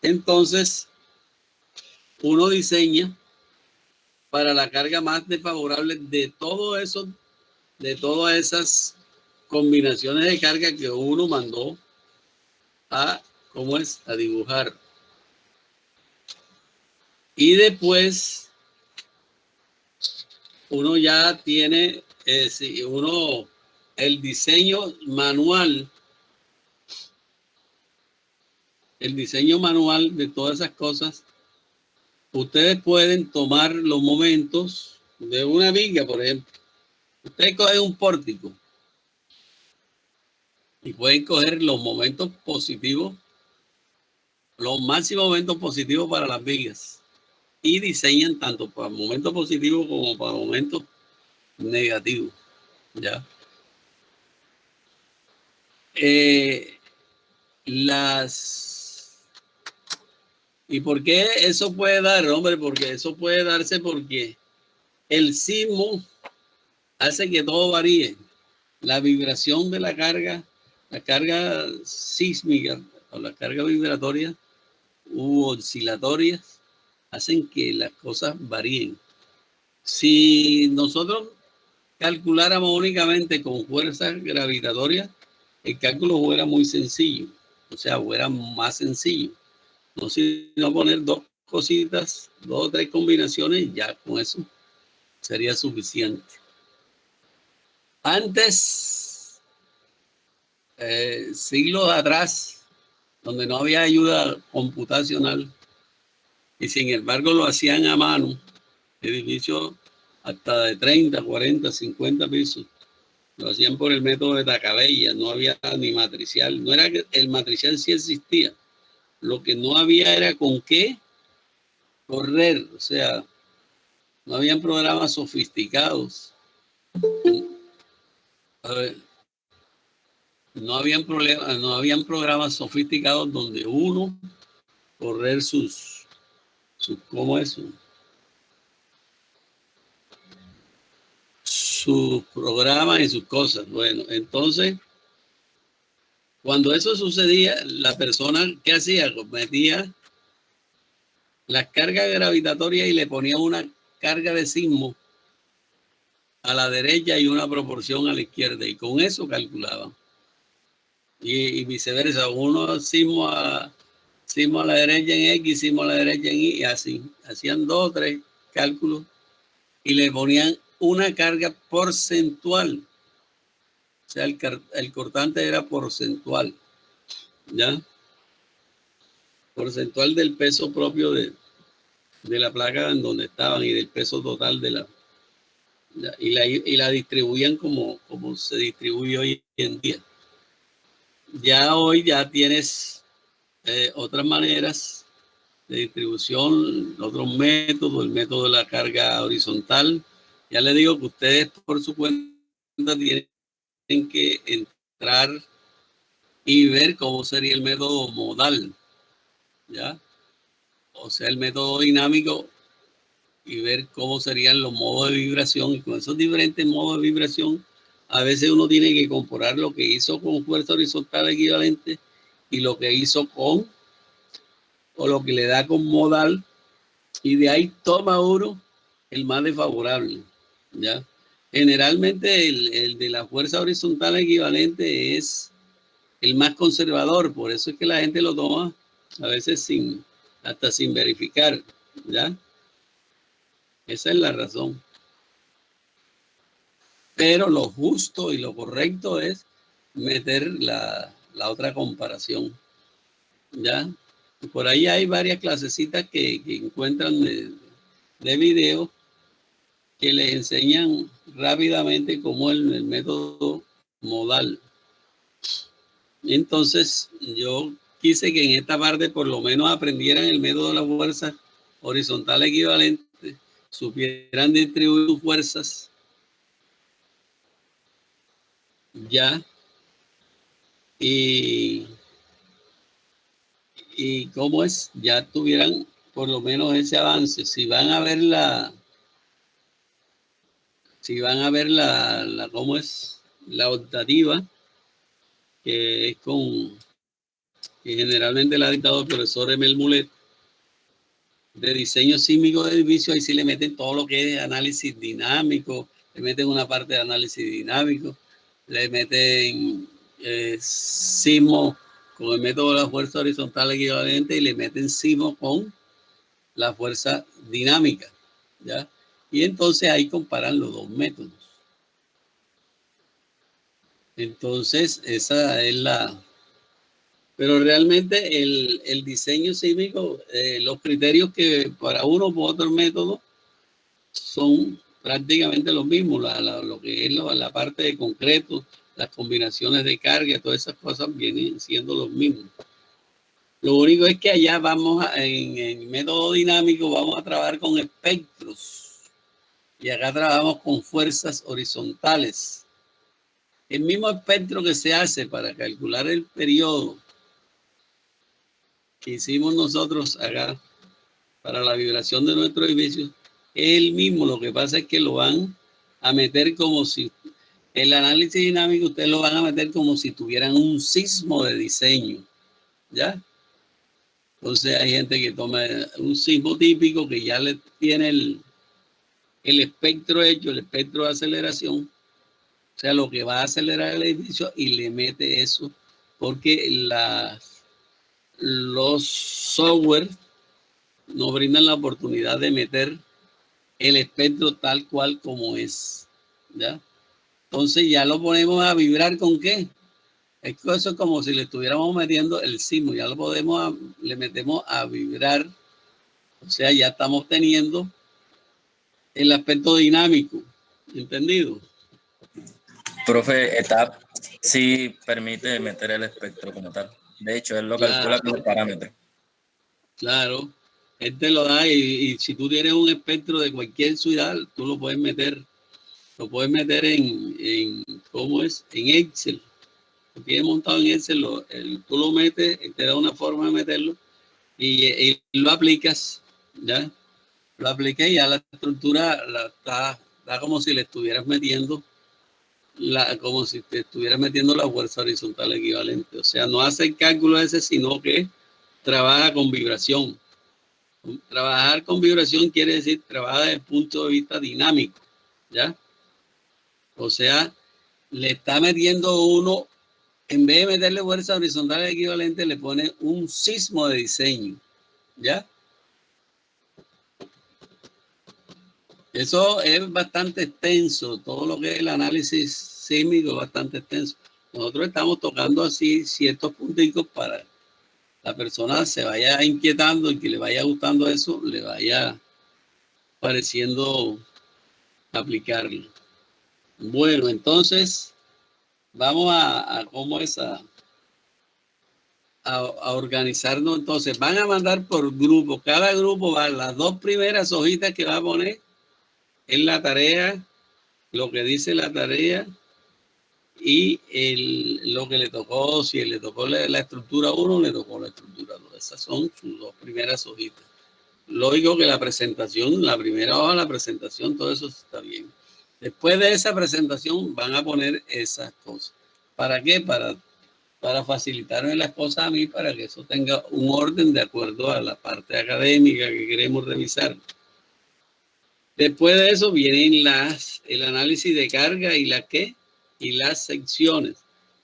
Entonces, uno diseña para la carga más desfavorable de de todas esas combinaciones de carga que uno mandó a, ¿cómo es? A dibujar. Y después, uno ya tiene, el diseño manual de todas esas cosas, ustedes pueden tomar los momentos de una viga, por ejemplo. Ustedes cogen un pórtico y pueden coger los momentos positivos, los máximos momentos positivos para las vigas y diseñan tanto para momentos positivos como para momentos negativos. ¿Ya? ¿Y por qué eso puede dar, hombre? Porque eso puede darse porque el sismo hace que todo varíe. La vibración de la carga sísmica o la carga vibratoria u oscilatorias hacen que las cosas varíen. Si nosotros calculáramos únicamente con fuerzas gravitatorias, el cálculo fuera muy sencillo, o sea, fuera más sencillo. No sino poner dos cositas, 2 o 3 combinaciones, ya con eso sería suficiente. Antes, siglos atrás, donde no había ayuda computacional, y sin embargo lo hacían a mano, edificios hasta de 30, 40, 50 pisos, lo hacían por el método de Tacabella, no había ni matricial, no era que el matricial sí existía, lo que no había era con qué correr, o sea, no habían programas sofisticados. A ver, no habían programas sofisticados donde uno correr ¿cómo es? Sus programas y sus cosas. Bueno, entonces, cuando eso sucedía, la persona, ¿qué hacía? Metía las cargas gravitatorias y le ponía una carga de sismo a la derecha y una proporción a la izquierda, y con eso calculaban. Y viceversa, uno sismo a la derecha en X, sismo a la derecha en Y, y así. Hacían 2 o 3 cálculos y le ponían una carga porcentual. O sea, el cortante era porcentual, ¿ya? Porcentual del peso propio de la placa en donde estaban y del peso total de y la distribuían como se distribuye hoy en día. Ya hoy ya tienes otras maneras de distribución, otros métodos, el método de la carga horizontal. Ya les digo que ustedes por su cuenta tienen que entrar y ver cómo sería el método modal, ¿ya? O sea, el método dinámico y ver cómo serían los modos de vibración. Y con esos diferentes modos de vibración, a veces uno tiene que comparar lo que hizo con fuerza horizontal equivalente y lo que hizo con, o lo que le da con modal, y de ahí toma uno el más desfavorable, ¿ya? Generalmente el de la fuerza horizontal equivalente es el más conservador, por eso es que la gente lo toma a veces hasta sin verificar, ¿ya? Esa es la razón. Pero lo justo y lo correcto es meter la otra comparación, ¿ya? Por ahí hay varias clasecitas que encuentran de video que les enseñan rápidamente cómo el método modal. Entonces, yo quise que en esta parte por lo menos aprendieran el método de la fuerza horizontal equivalente, supieran distribuir sus fuerzas, ya, y cómo es, ya tuvieran por lo menos ese avance. Si van a ver cómo es la optativa, que es que generalmente la ha dictado el profesor Emel Mulet, de diseño sísmico de edificios, ahí sí le meten todo lo que es análisis dinámico, le meten una parte de análisis dinámico, le meten sismo con el método de la fuerza horizontal equivalente y le meten sismo con la fuerza dinámica, ¿ya? Y entonces ahí comparan los dos métodos. Entonces, esa es pero realmente el diseño sísmico, los criterios que para uno u otro método son prácticamente los mismos. Lo que es la parte de concreto, las combinaciones de carga, todas esas cosas vienen siendo los mismos. Lo único es que allá en método dinámico vamos a trabajar con espectros y acá trabajamos con fuerzas horizontales. El mismo espectro que se hace para calcular el periodo que hicimos nosotros acá para la vibración de nuestro edificio es el mismo. Lo que pasa es que lo van a meter como si, el análisis dinámico ustedes lo van a meter como si tuvieran un sismo de diseño, ¿ya? Entonces hay gente que toma un sismo típico que ya le tiene el espectro hecho, el espectro de aceleración, o sea, lo que va a acelerar el edificio, y le mete eso, porque los software nos brindan la oportunidad de meter el espectro tal cual como es, ¿ya? Entonces ya lo ponemos a vibrar ¿con qué? Eso es como si le estuviéramos metiendo el sismo, ya le metemos a vibrar, o sea, ya estamos teniendo el aspecto dinámico, ¿entendido? Profe, ETAP sí permite meter el espectro como tal. De hecho, él lo calcula con el parámetro. Claro, él te lo da y si tú tienes un espectro de cualquier ciudad, tú lo puedes meter. Lo puedes meter ¿cómo es? En Excel. Lo tienes montado en Excel, tú lo metes, te da una forma de meterlo y lo aplicas, ¿ya? Lo apliqué y ya la estructura está como si le estuvieras metiendo como si te estuvieras metiendo la fuerza horizontal equivalente. O sea, no hace el cálculo ese, sino que trabaja con vibración. Trabajar con vibración quiere decir trabaja desde el punto de vista dinámico, ¿ya? O sea, le está metiendo uno, en vez de meterle fuerza horizontal equivalente, le pone un sismo de diseño, ¿ya? Eso es bastante extenso, todo lo que es el análisis sísmico es bastante extenso. Nosotros estamos tocando así ciertos punticos para la persona se vaya inquietando y que le vaya gustando eso, le vaya pareciendo aplicarlo. Bueno, entonces vamos a cómo es a a organizarnos. Entonces van a mandar por grupo. Cada grupo va, las 2 primeras hojitas que va a poner en la tarea, lo que dice la tarea y lo que le tocó, si le tocó la estructura 1, le tocó la estructura 2. Esas son sus 2 primeras hojitas. Lógico que la presentación, la primera hoja, la presentación, todo eso está bien. Después de esa presentación van a poner esas cosas. ¿Para qué? Para facilitarme las cosas a mí, para que eso tenga un orden de acuerdo a la parte académica que queremos revisar. Después de eso vienen el análisis de carga y y las secciones.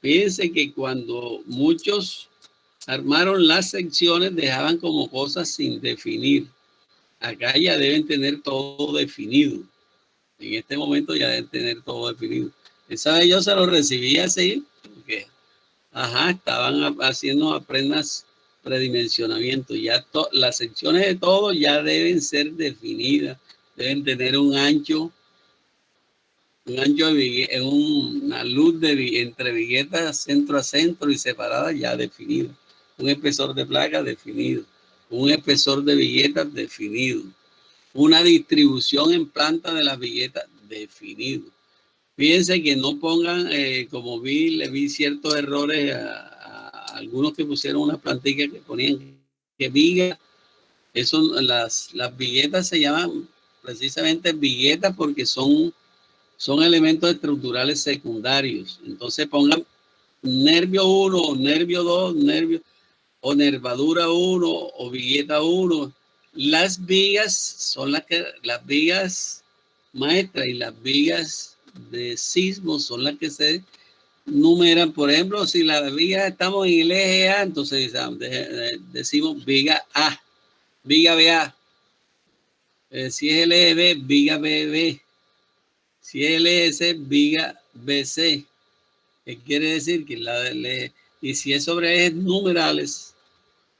Fíjense que cuando muchos armaron las secciones dejaban como cosas sin definir. Acá ya deben tener todo definido. En este momento ya deben tener todo definido. Esa vez yo se lo recibí así, porque estaban haciendo apenas predimensionamiento. Ya las secciones de todo ya deben ser definidas. Deben tener un ancho de una luz entre viguetas centro a centro y separadas ya definido. Un espesor de placa definido. Un espesor de viguetas definido. Una distribución en planta de las viguetas definido. Fíjense que no pongan, como le vi ciertos errores a algunos que pusieron unas plantillas que ponían que viga. Las viguetas se llaman precisamente viguetas porque son elementos estructurales secundarios. Entonces pongan nervio 1 o nervio 2, o nervadura 1 o vigueta 1. Las vigas son las vigas maestras y las vigas de sismo son las que se numeran. Por ejemplo, si las vigas estamos en el eje A, entonces decimos viga A, viga BA. Si es el eje B, viga BB. Si es el eje C, viga BC. ¿Qué quiere decir? Que y si es sobre ejes numerales,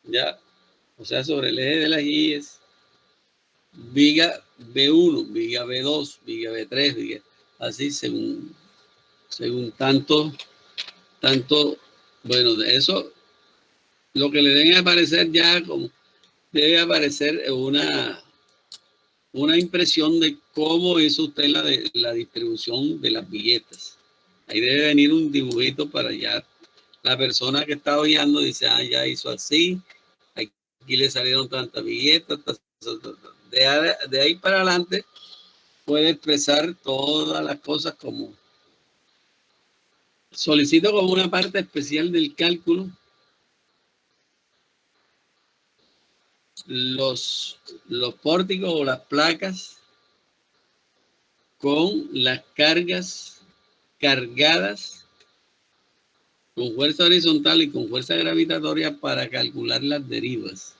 ya, o sea, sobre el eje de las guías, viga B1, viga B2, viga B3, así según tanto, bueno, de eso, lo que le debe aparecer ya, como debe aparecer una impresión de cómo hizo usted la distribución de las viguetas. Ahí debe venir un dibujito para ya la persona que está oyendo dice, ya hizo así, aquí le salieron tantas viguetas, de ahí para adelante puede expresar todas las cosas como solicito como una parte especial del cálculo los pórticos o las placas con las cargas cargadas con fuerza horizontal y con fuerza gravitatoria para calcular las derivas.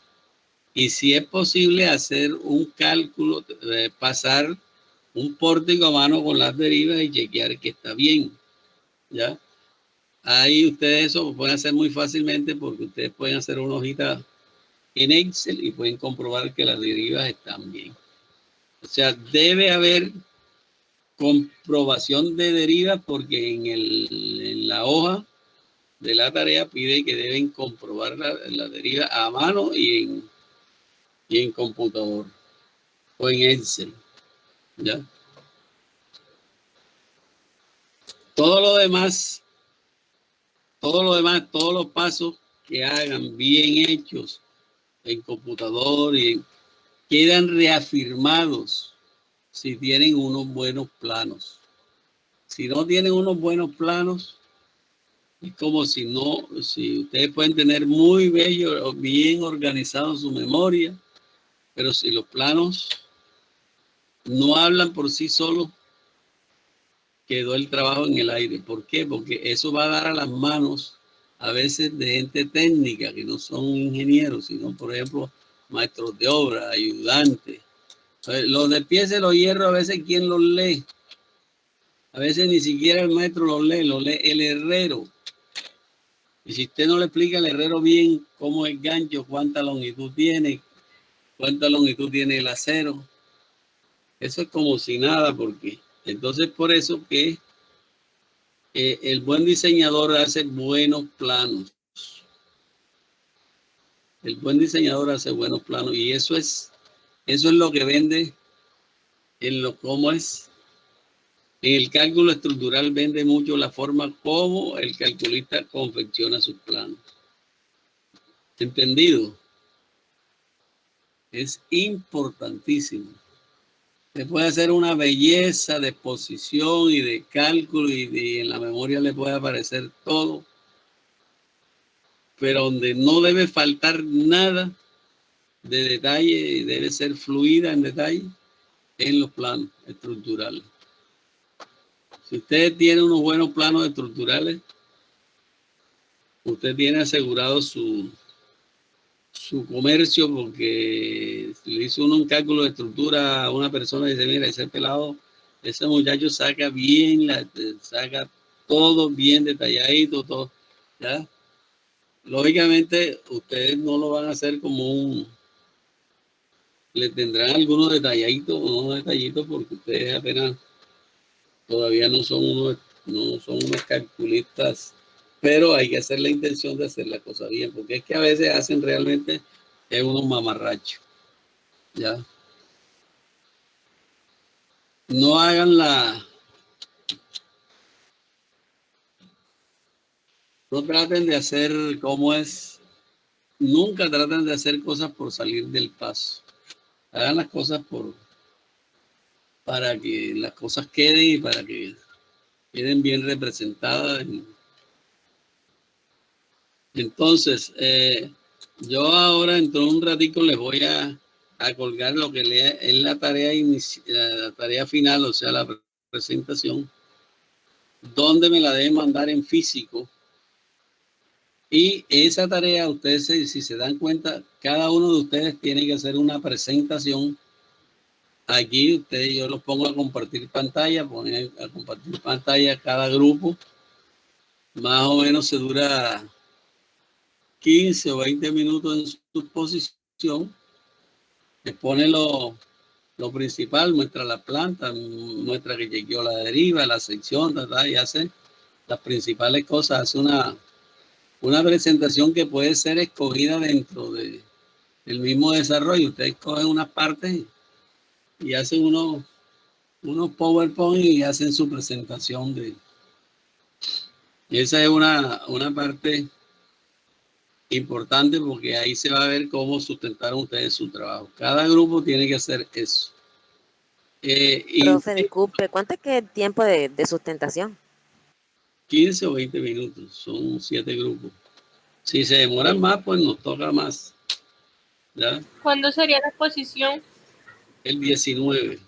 Y si es posible hacer un cálculo, pasar un pórtico a mano con las derivas y chequear que está bien. ¿Ya? Ahí ustedes eso lo pueden hacer muy fácilmente porque ustedes pueden hacer una hojita en Excel y pueden comprobar que las derivas están bien. O sea, debe haber comprobación de derivas porque en la hoja de la tarea pide que deben comprobar la deriva a mano y en computador o en Excel. ¿Ya? Todo lo demás, todos los pasos que hagan bien hechos en computador quedan reafirmados si tienen unos buenos planos. Si no tienen unos buenos planos, es como si ustedes pueden tener muy bello, bien organizado su memoria, pero si los planos no hablan por sí solos, quedó el trabajo en el aire. ¿Por qué? Porque eso va a dar a las manos a veces de gente técnica que no son ingenieros, sino, por ejemplo, maestros de obra, ayudantes. Los de piezas y los hierros, a veces, ¿quién los lee? A veces ni siquiera el maestro los lee el herrero. Y si usted no le explica al herrero bien cómo es el gancho, cuánta longitud tiene el acero, eso es como si nada, porque entonces por eso que el buen diseñador hace buenos planos. El buen diseñador hace buenos planos y eso es lo que vende en lo cómo es. En el cálculo estructural vende mucho la forma como el calculista confecciona sus planos. ¿Entendido? Es importantísimo. Se puede hacer una belleza de exposición y de cálculo y en la memoria le puede aparecer todo, pero donde no debe faltar nada de detalle, debe ser fluida en detalle, en los planos estructurales. Si usted tiene unos buenos planos estructurales, usted tiene asegurado su comercio, porque si le hizo uno un cálculo de estructura a una persona y dice, mira, ese pelado, ese muchacho saca bien, saca todo bien detalladito, todo, ¿ya? Lógicamente, ustedes no lo van a hacer como le tendrán algunos detallitos, porque ustedes apenas todavía no son unos calculistas, pero hay que hacer la intención de hacer la cosa bien, porque es que a veces hacen realmente unos mamarrachos, ¿ya? No hagan no traten de hacer nunca traten de hacer cosas por salir del paso. Hagan las cosas para que las cosas queden y para que queden bien representadas. Entonces, yo ahora dentro de un ratico les voy a colgar lo que es la tarea final, o sea, la presentación, donde me la deben mandar en físico. Y esa tarea, ustedes, si se dan cuenta, cada uno de ustedes tiene que hacer una presentación. Aquí yo los pongo a compartir pantalla, cada grupo. Más o menos se dura 15 o 20 minutos en su posición. Les pone lo principal, muestra la planta, muestra que chequeó la deriva, la sección, y hace las principales cosas. Hace una presentación que puede ser escogida dentro del mismo desarrollo. Ustedes cogen unas partes y hacen unos PowerPoint y hacen su presentación y esa es una parte importante, porque ahí se va a ver cómo sustentaron ustedes su trabajo. Cada grupo tiene que hacer eso. Profe, disculpe, ¿cuánto es que el tiempo de sustentación? 15 o 20 minutos, son 7 grupos. Si se demoran más, pues nos toca más. ¿Ya? ¿Cuándo sería la exposición? El 19.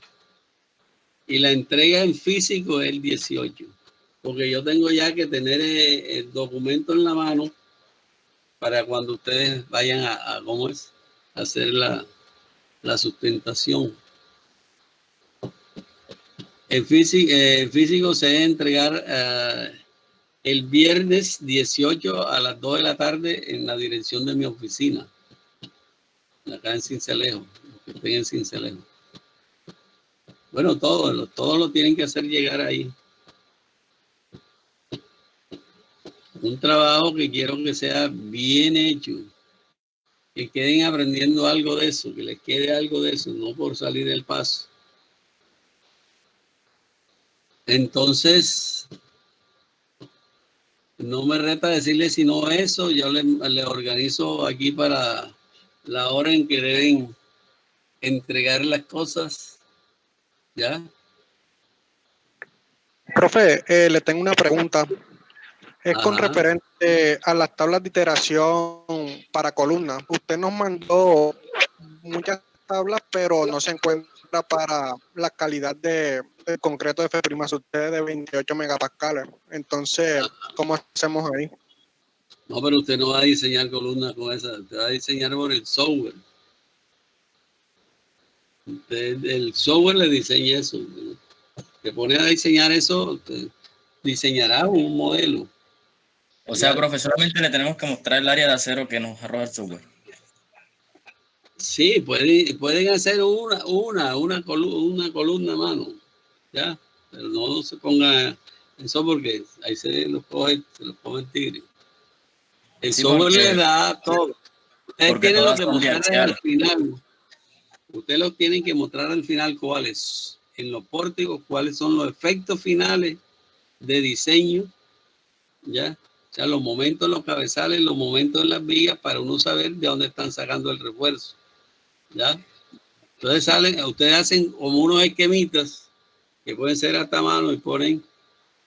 Y la entrega en físico es el 18. Porque yo tengo ya que tener el documento en la mano para cuando ustedes vayan a hacer la sustentación. El físico se debe entregar el viernes 18 a las 2 de la tarde en la dirección de mi oficina, acá en Sincelejo, que estén en Sincelejo. Bueno, todos lo tienen que hacer llegar ahí. Un trabajo que quiero que sea bien hecho, que queden aprendiendo algo de eso, que les quede algo de eso, no por salir del paso. Entonces, no me reta decirles sino eso. Yo le organizo aquí para la hora en que deben entregar las cosas. ¿Ya? Profe, le tengo una pregunta. Es con Ajá. referente a las tablas de iteración para columnas. Usted nos mandó muchas tablas, pero no se encuentra para la calidad del concreto de F' usted de 28 megapascales. Entonces, ¿cómo hacemos ahí? No, pero usted no va a diseñar columnas con esa. Usted va a diseñar por el software. El software le diseña eso. Te pone a diseñar eso, usted diseñará un modelo. O sea, profesionalmente le tenemos que mostrar el área de acero que nos arroja el software. Sí, pueden hacer una columna a mano, ¿ya? Pero no se ponga eso, porque ahí se los coge el tigre. El Sí, software porque le da todo. Ustedes porque tienen lo todas que son mostrar al biaxiales. final. Ustedes lo tienen que mostrar al final cuáles, en los pórticos, cuáles son los efectos finales de diseño, ¿ya? O sea, los momentos en los cabezales, los momentos en las vigas, para uno saber de dónde están sacando el refuerzo, ¿ya? Entonces salen, ustedes hacen como unos esquemitas, que pueden ser hasta mano, y ponen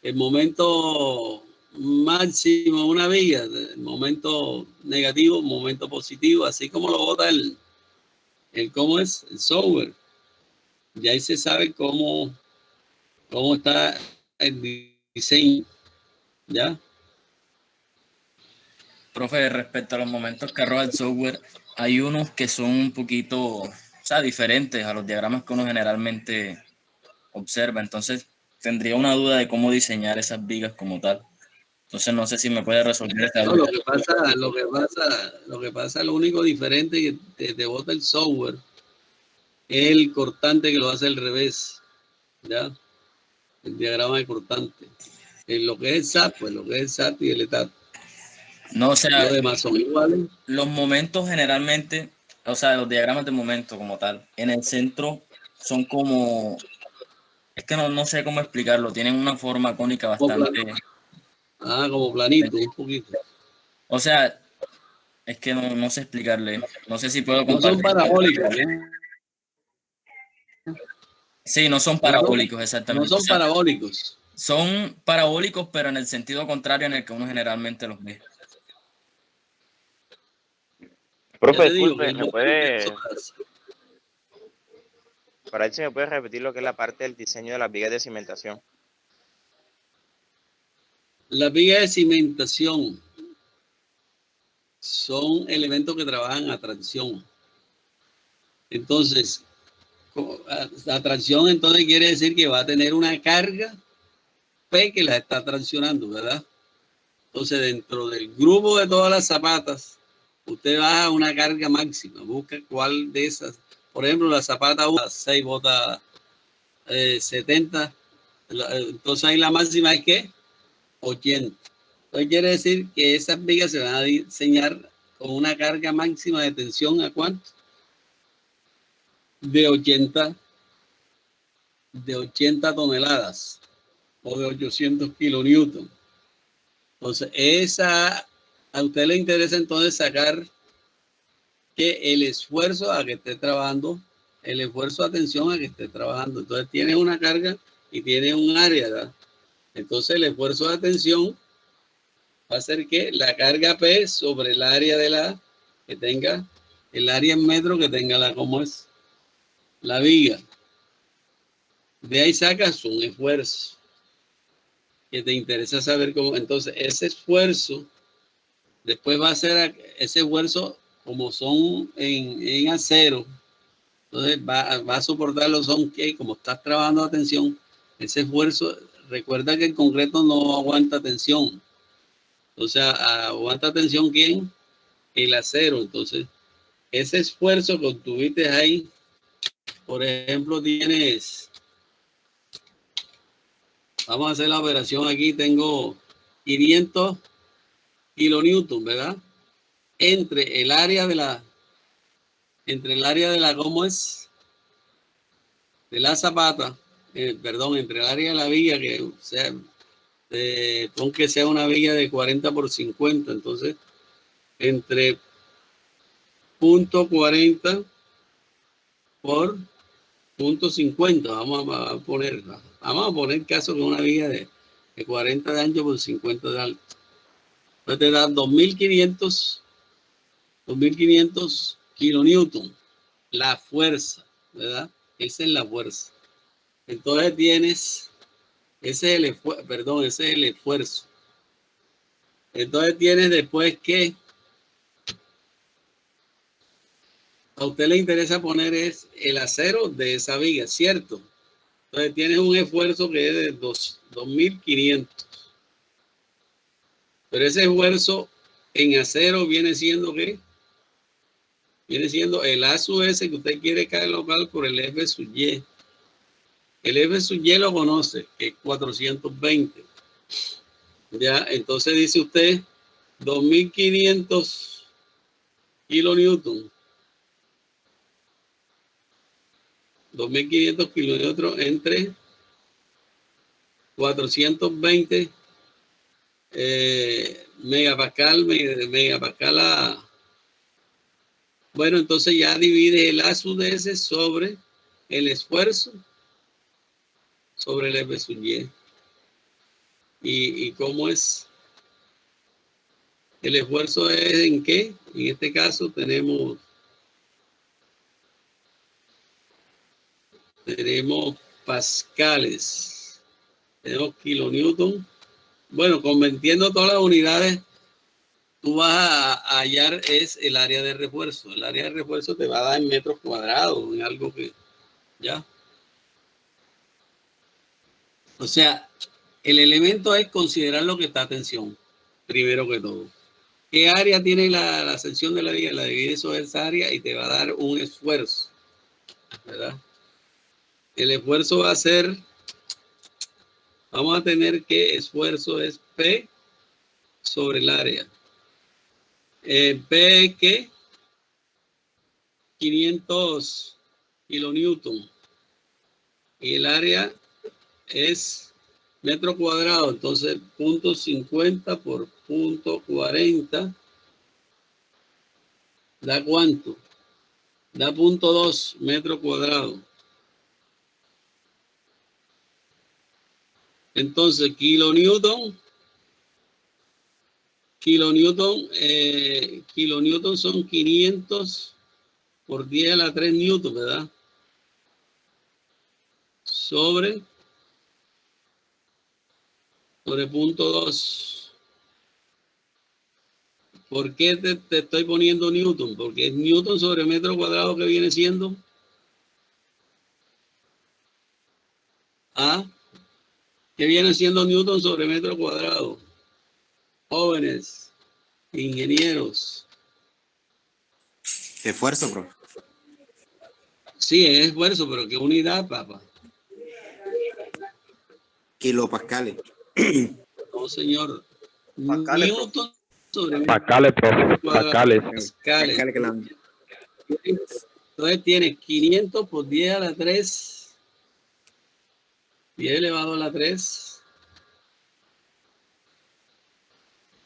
el momento máximo una viga, el momento negativo, momento positivo, así como lo bota el cómo es el software. Ya ahí se sabe cómo está el diseño, ¿ya? Profe, respecto a los momentos que arroja el software, hay unos que son un poquito, o sea, diferentes a los diagramas que uno generalmente observa. Entonces, tendría una duda de cómo diseñar esas vigas como tal. Entonces, no sé si me puede resolver esta No, duda. lo único diferente que te bota el software es el cortante que lo hace al revés, ¿ya? El diagrama de cortante. En lo que es el SAT, pues lo que es el SAT y el ETAT. No, o sea, Los demás son iguales. los momentos generalmente, o sea, los diagramas de momento como tal, en el centro son como, es que no sé cómo explicarlo, tienen una forma cónica bastante, Como planito, un poquito. o sea, es que no sé explicarle, no sé si puedo No son compartir. parabólicos, ¿no? Sí, no son No parabólicos no exactamente, o son sea, parabólicos. son parabólicos pero en el sentido contrario en el que uno generalmente los ve. Ya Profe, te digo que disculpe, el ¿me volumen de puede, zonas. para ver si me puede repetir lo que es la parte del diseño de las vigas de cimentación? Las vigas de cimentación son elementos que trabajan a tracción. Entonces, la tracción entonces quiere decir que va a tener una carga P que la está traccionando, ¿verdad? Entonces, dentro del grupo de todas las zapatas, usted va a una carga máxima. Busca cuál de esas. Por ejemplo, la zapata 1, 6 bota 70. Entonces, ahí la máxima es que 80. Entonces, quiere decir que esas vigas se van a diseñar con una carga máxima de tensión ¿a cuánto? De 80 toneladas o de 800 kilonewton. Entonces, a usted le interesa entonces sacar que el esfuerzo a que esté trabajando, el esfuerzo de atención a que esté trabajando. Entonces, tiene una carga y tiene un área, ¿verdad? Entonces, el esfuerzo de atención va a ser que la carga P sobre el área que tenga, el área en metro que tenga ¿cómo es? La viga. De ahí sacas un esfuerzo que te interesa saber cómo. Entonces, ese esfuerzo, después va a ser ese esfuerzo, como son en acero, entonces va a soportarlo, son que como estás trabajando a tensión, ese esfuerzo, recuerda que el concreto no aguanta tensión. O sea, aguanta tensión ¿quién? El acero. Entonces, ese esfuerzo que tuviste ahí, por ejemplo, vamos a hacer la operación aquí, tengo 500 kilonewton, ¿verdad? Entre el área de ¿cómo es? De la zapata, perdón, entre el área de la viga, que sea, pon que sea una viga de 40 por 50, entonces, entre punto 40 por punto 50, vamos a poner caso que una viga de 40 de ancho por 50 de alto. Entonces te da 2500 kilonewton, la fuerza, ¿verdad? Esa es la fuerza. Entonces ese es el esfuerzo. Entonces tienes después que a usted le interesa poner es el acero de esa viga, ¿cierto? Entonces tienes un esfuerzo que es de 2500. Pero ese esfuerzo en acero viene siendo ¿qué? Viene siendo el A sub S que usted quiere caer local por el F sub Y. El F sub Y lo conoce, que es 420. Ya, entonces dice usted 2500 kilonewton. 2.500 kilonewton entre 420 megapascal a... Bueno, entonces ya divide el A sub de S sobre el esfuerzo sobre el F sub Y. ¿Y cómo es? El esfuerzo es en qué? En este caso tenemos pascales, tenemos kilonewton. Bueno, convirtiendo todas las unidades, tú vas a hallar es el área de refuerzo. El área de refuerzo te va a dar en metros cuadrados, en algo que ya. O sea, el elemento es considerar lo que está a tensión, primero que todo. ¿Qué área tiene la sección de la viga? La divide sobre esa área y te va a dar un esfuerzo, ¿verdad? El esfuerzo va a ser, vamos a tener que esfuerzo es P sobre el área. P es que 500 kilonewton y el área es metro cuadrado, entonces 0.50 por 0.40 da ¿cuánto? Da 0.2 metro cuadrado. Entonces kilonewton son 500 por 10 a la 3 newton, ¿verdad? Sobre 0.2. ¿Por qué te estoy poniendo newton? Porque es newton sobre metro cuadrado que viene siendo A. ¿Qué viene siendo newton sobre metro cuadrado? Jóvenes, ingenieros. Esfuerzo, profe. Sí, es esfuerzo, pero ¿qué unidad, papá? Kilopascales. No, señor. Pascales, Newton sobre metro Pascales, profe. cuadrado. Pascales. Pascales. Entonces tienes 500 por 10 a la 3. 10 elevado a la 3.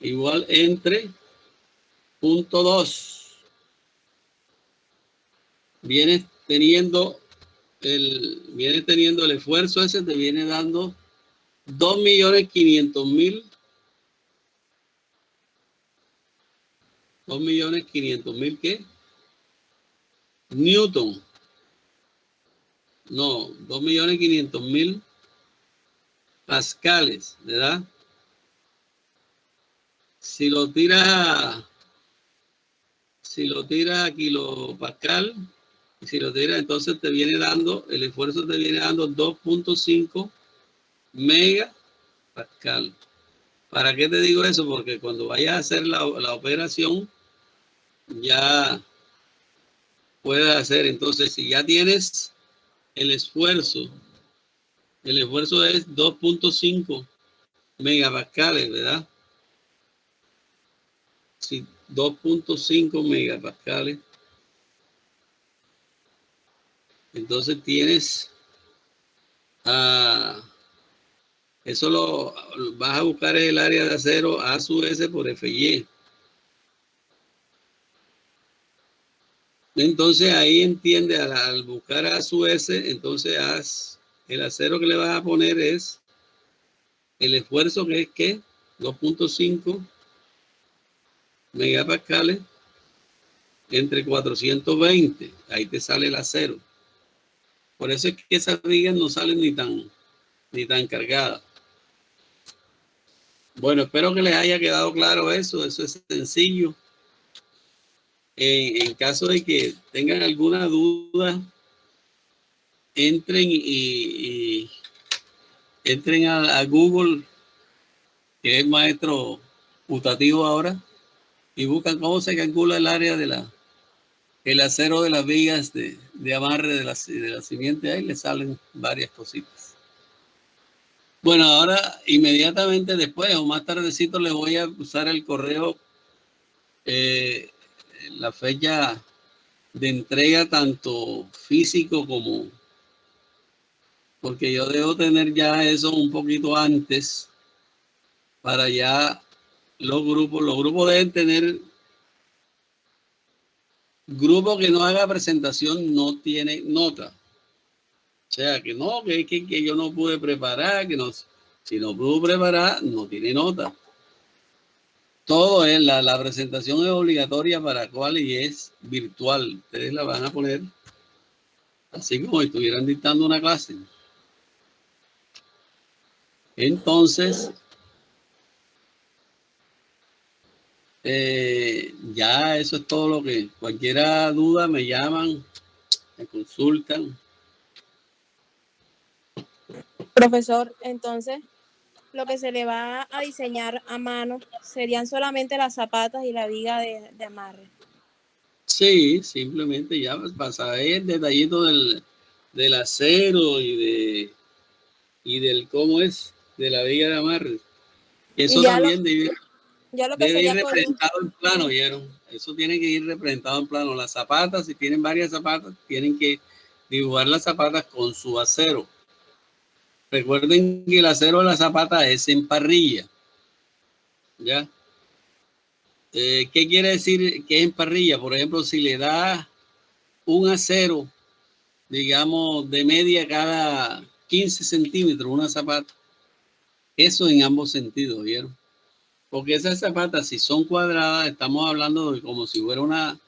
Igual entre 0.2. Vienes teniendo el esfuerzo ese, te viene dando 2.500.000. 2.500.000 ¿qué? Newton. No, 2.500.000 pascales, ¿verdad? Si lo tiras a kilopascal, si lo tiras, entonces te viene dando, el esfuerzo te viene dando 2.5 megapascal. ¿Para qué te digo eso? Porque cuando vayas a hacer la operación, ya puedes hacer. Entonces, si ya tienes el esfuerzo es 2.5 megapascales, ¿verdad? Sí, 2.5 megapascales. Entonces tienes eso lo vas a buscar en el área de acero A sub S por FY. Entonces ahí entiende al buscar A sub S, entonces el acero que le vas a poner es el esfuerzo que es que 2.5 megapascales entre 420. Ahí te sale el acero. Por eso es que esas vigas no salen ni tan cargadas. Bueno, espero que les haya quedado claro eso. Eso es sencillo. En caso de que tengan alguna duda, entren entren a Google, que es maestro putativo ahora, y buscan cómo se calcula el área de el acero de las vigas de amarre de la simiente. Ahí le salen varias cositas. Bueno, ahora inmediatamente después o más tardecito les voy a usar el correo la fecha de entrega tanto físico como, porque yo debo tener ya eso un poquito antes para ya los grupos deben tener, grupo que no haga presentación no tiene nota. O sea, que no, que yo no pude preparar, que no, si no pudo preparar, no tiene nota. Todo es, la presentación es obligatoria para cual y es virtual. Ustedes la van a poner así como si estuvieran dictando una clase. Entonces, ya eso es todo lo que, cualquier duda me llaman, me consultan. Profesor, entonces lo que se le va a diseñar a mano serían solamente las zapatas y la viga de amarre. Sí, simplemente ya pasa el detallito del acero y del cómo es, de la viga de amarre. Eso Y ya también ya lo que debe ir sería representado en plano, ¿vieron? Eso tiene que ir representado en plano. Las zapatas, si tienen varias zapatas, tienen que dibujar las zapatas con su acero. Recuerden que el acero de la zapata es en parrilla. ¿Ya? ¿Qué quiere decir que es en parrilla? Por ejemplo, si le da un acero, digamos, de media cada 15 centímetros, una zapata, eso en ambos sentidos, ¿vieron? Porque esas zapatas, si son cuadradas, estamos hablando de como si fuera una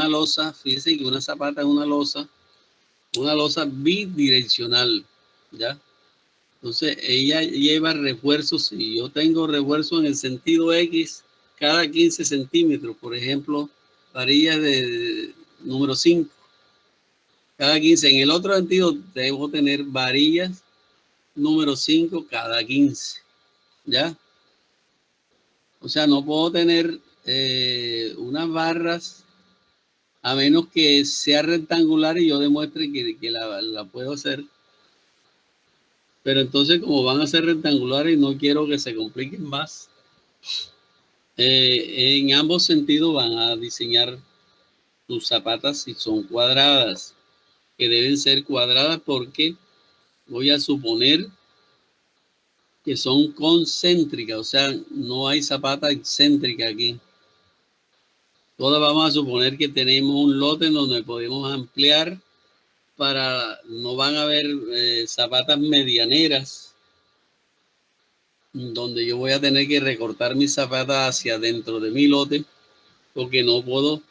losa. Fíjense que una zapata es una losa bidireccional, ¿ya? Entonces, ella lleva refuerzos. Si yo tengo refuerzo en el sentido X, cada 15 centímetros, por ejemplo, varillas de número 5. Cada 15. En el otro sentido, debo tener varillas número 5 cada 15, ¿ya? O sea, no puedo tener unas barras a menos que sea rectangular y yo demuestre que la puedo hacer. Pero entonces, como van a ser rectangulares, no quiero que se compliquen más. En ambos sentidos van a diseñar tus zapatas si son cuadradas, que deben ser cuadradas porque voy a suponer que son concéntricas, o sea, no hay zapata excéntrica aquí. Todas vamos a suponer que tenemos un lote en donde podemos ampliar no van a haber zapatas medianeras, donde yo voy a tener que recortar mis zapatas hacia dentro de mi lote, porque no puedo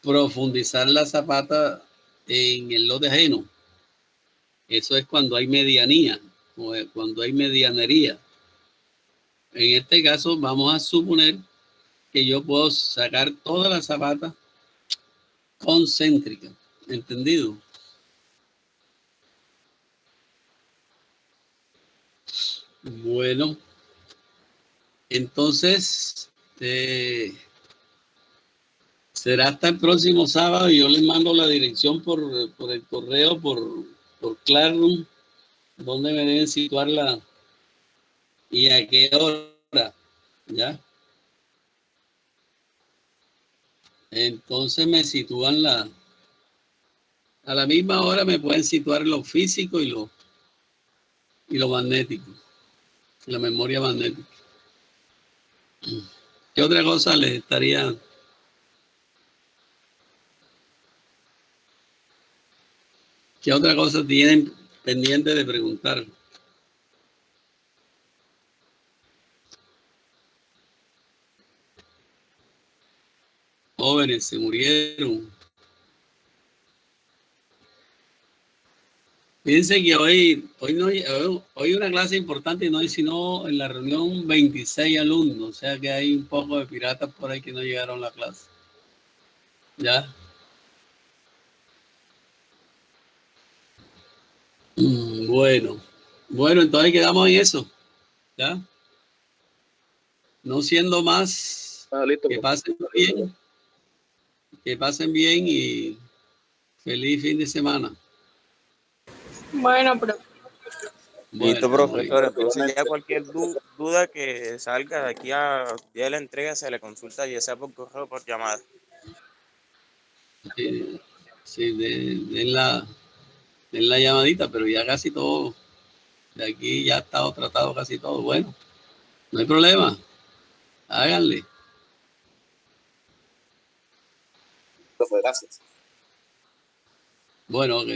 profundizar la zapata en el lote ajeno. Eso es cuando hay medianía, o cuando hay medianería. En este caso vamos a suponer que yo puedo sacar todas las zapatas concéntricas, ¿entendido? Bueno, entonces será hasta el próximo sábado y yo les mando la dirección por el correo, por Classroom, donde me deben situarla y a qué hora, ¿ya? Entonces me sitúan a la misma hora me pueden situar lo físico y lo magnético, la memoria magnética. ¿Qué otra cosa les estaría? ¿Qué otra cosa tienen pendiente de preguntar? Jóvenes se murieron. Fíjense que hoy una clase importante y no hay sino en la reunión 26 alumnos, o sea que hay un poco de piratas por ahí que no llegaron a la clase. ¿Ya? Bueno, entonces quedamos en eso, ¿ya? No siendo más, Listo, que pasen bien y feliz fin de semana. Bueno, pero Listo, Bueno, profesor. Entonces ya cualquier duda que salga de aquí a día de la entrega se le consulta ya sea por correo o por llamada. Sí, den la llamadita, pero ya casi todo, de aquí ya ha estado tratado casi todo. Bueno, no hay problema, háganle. Profe, gracias. Bueno, ok.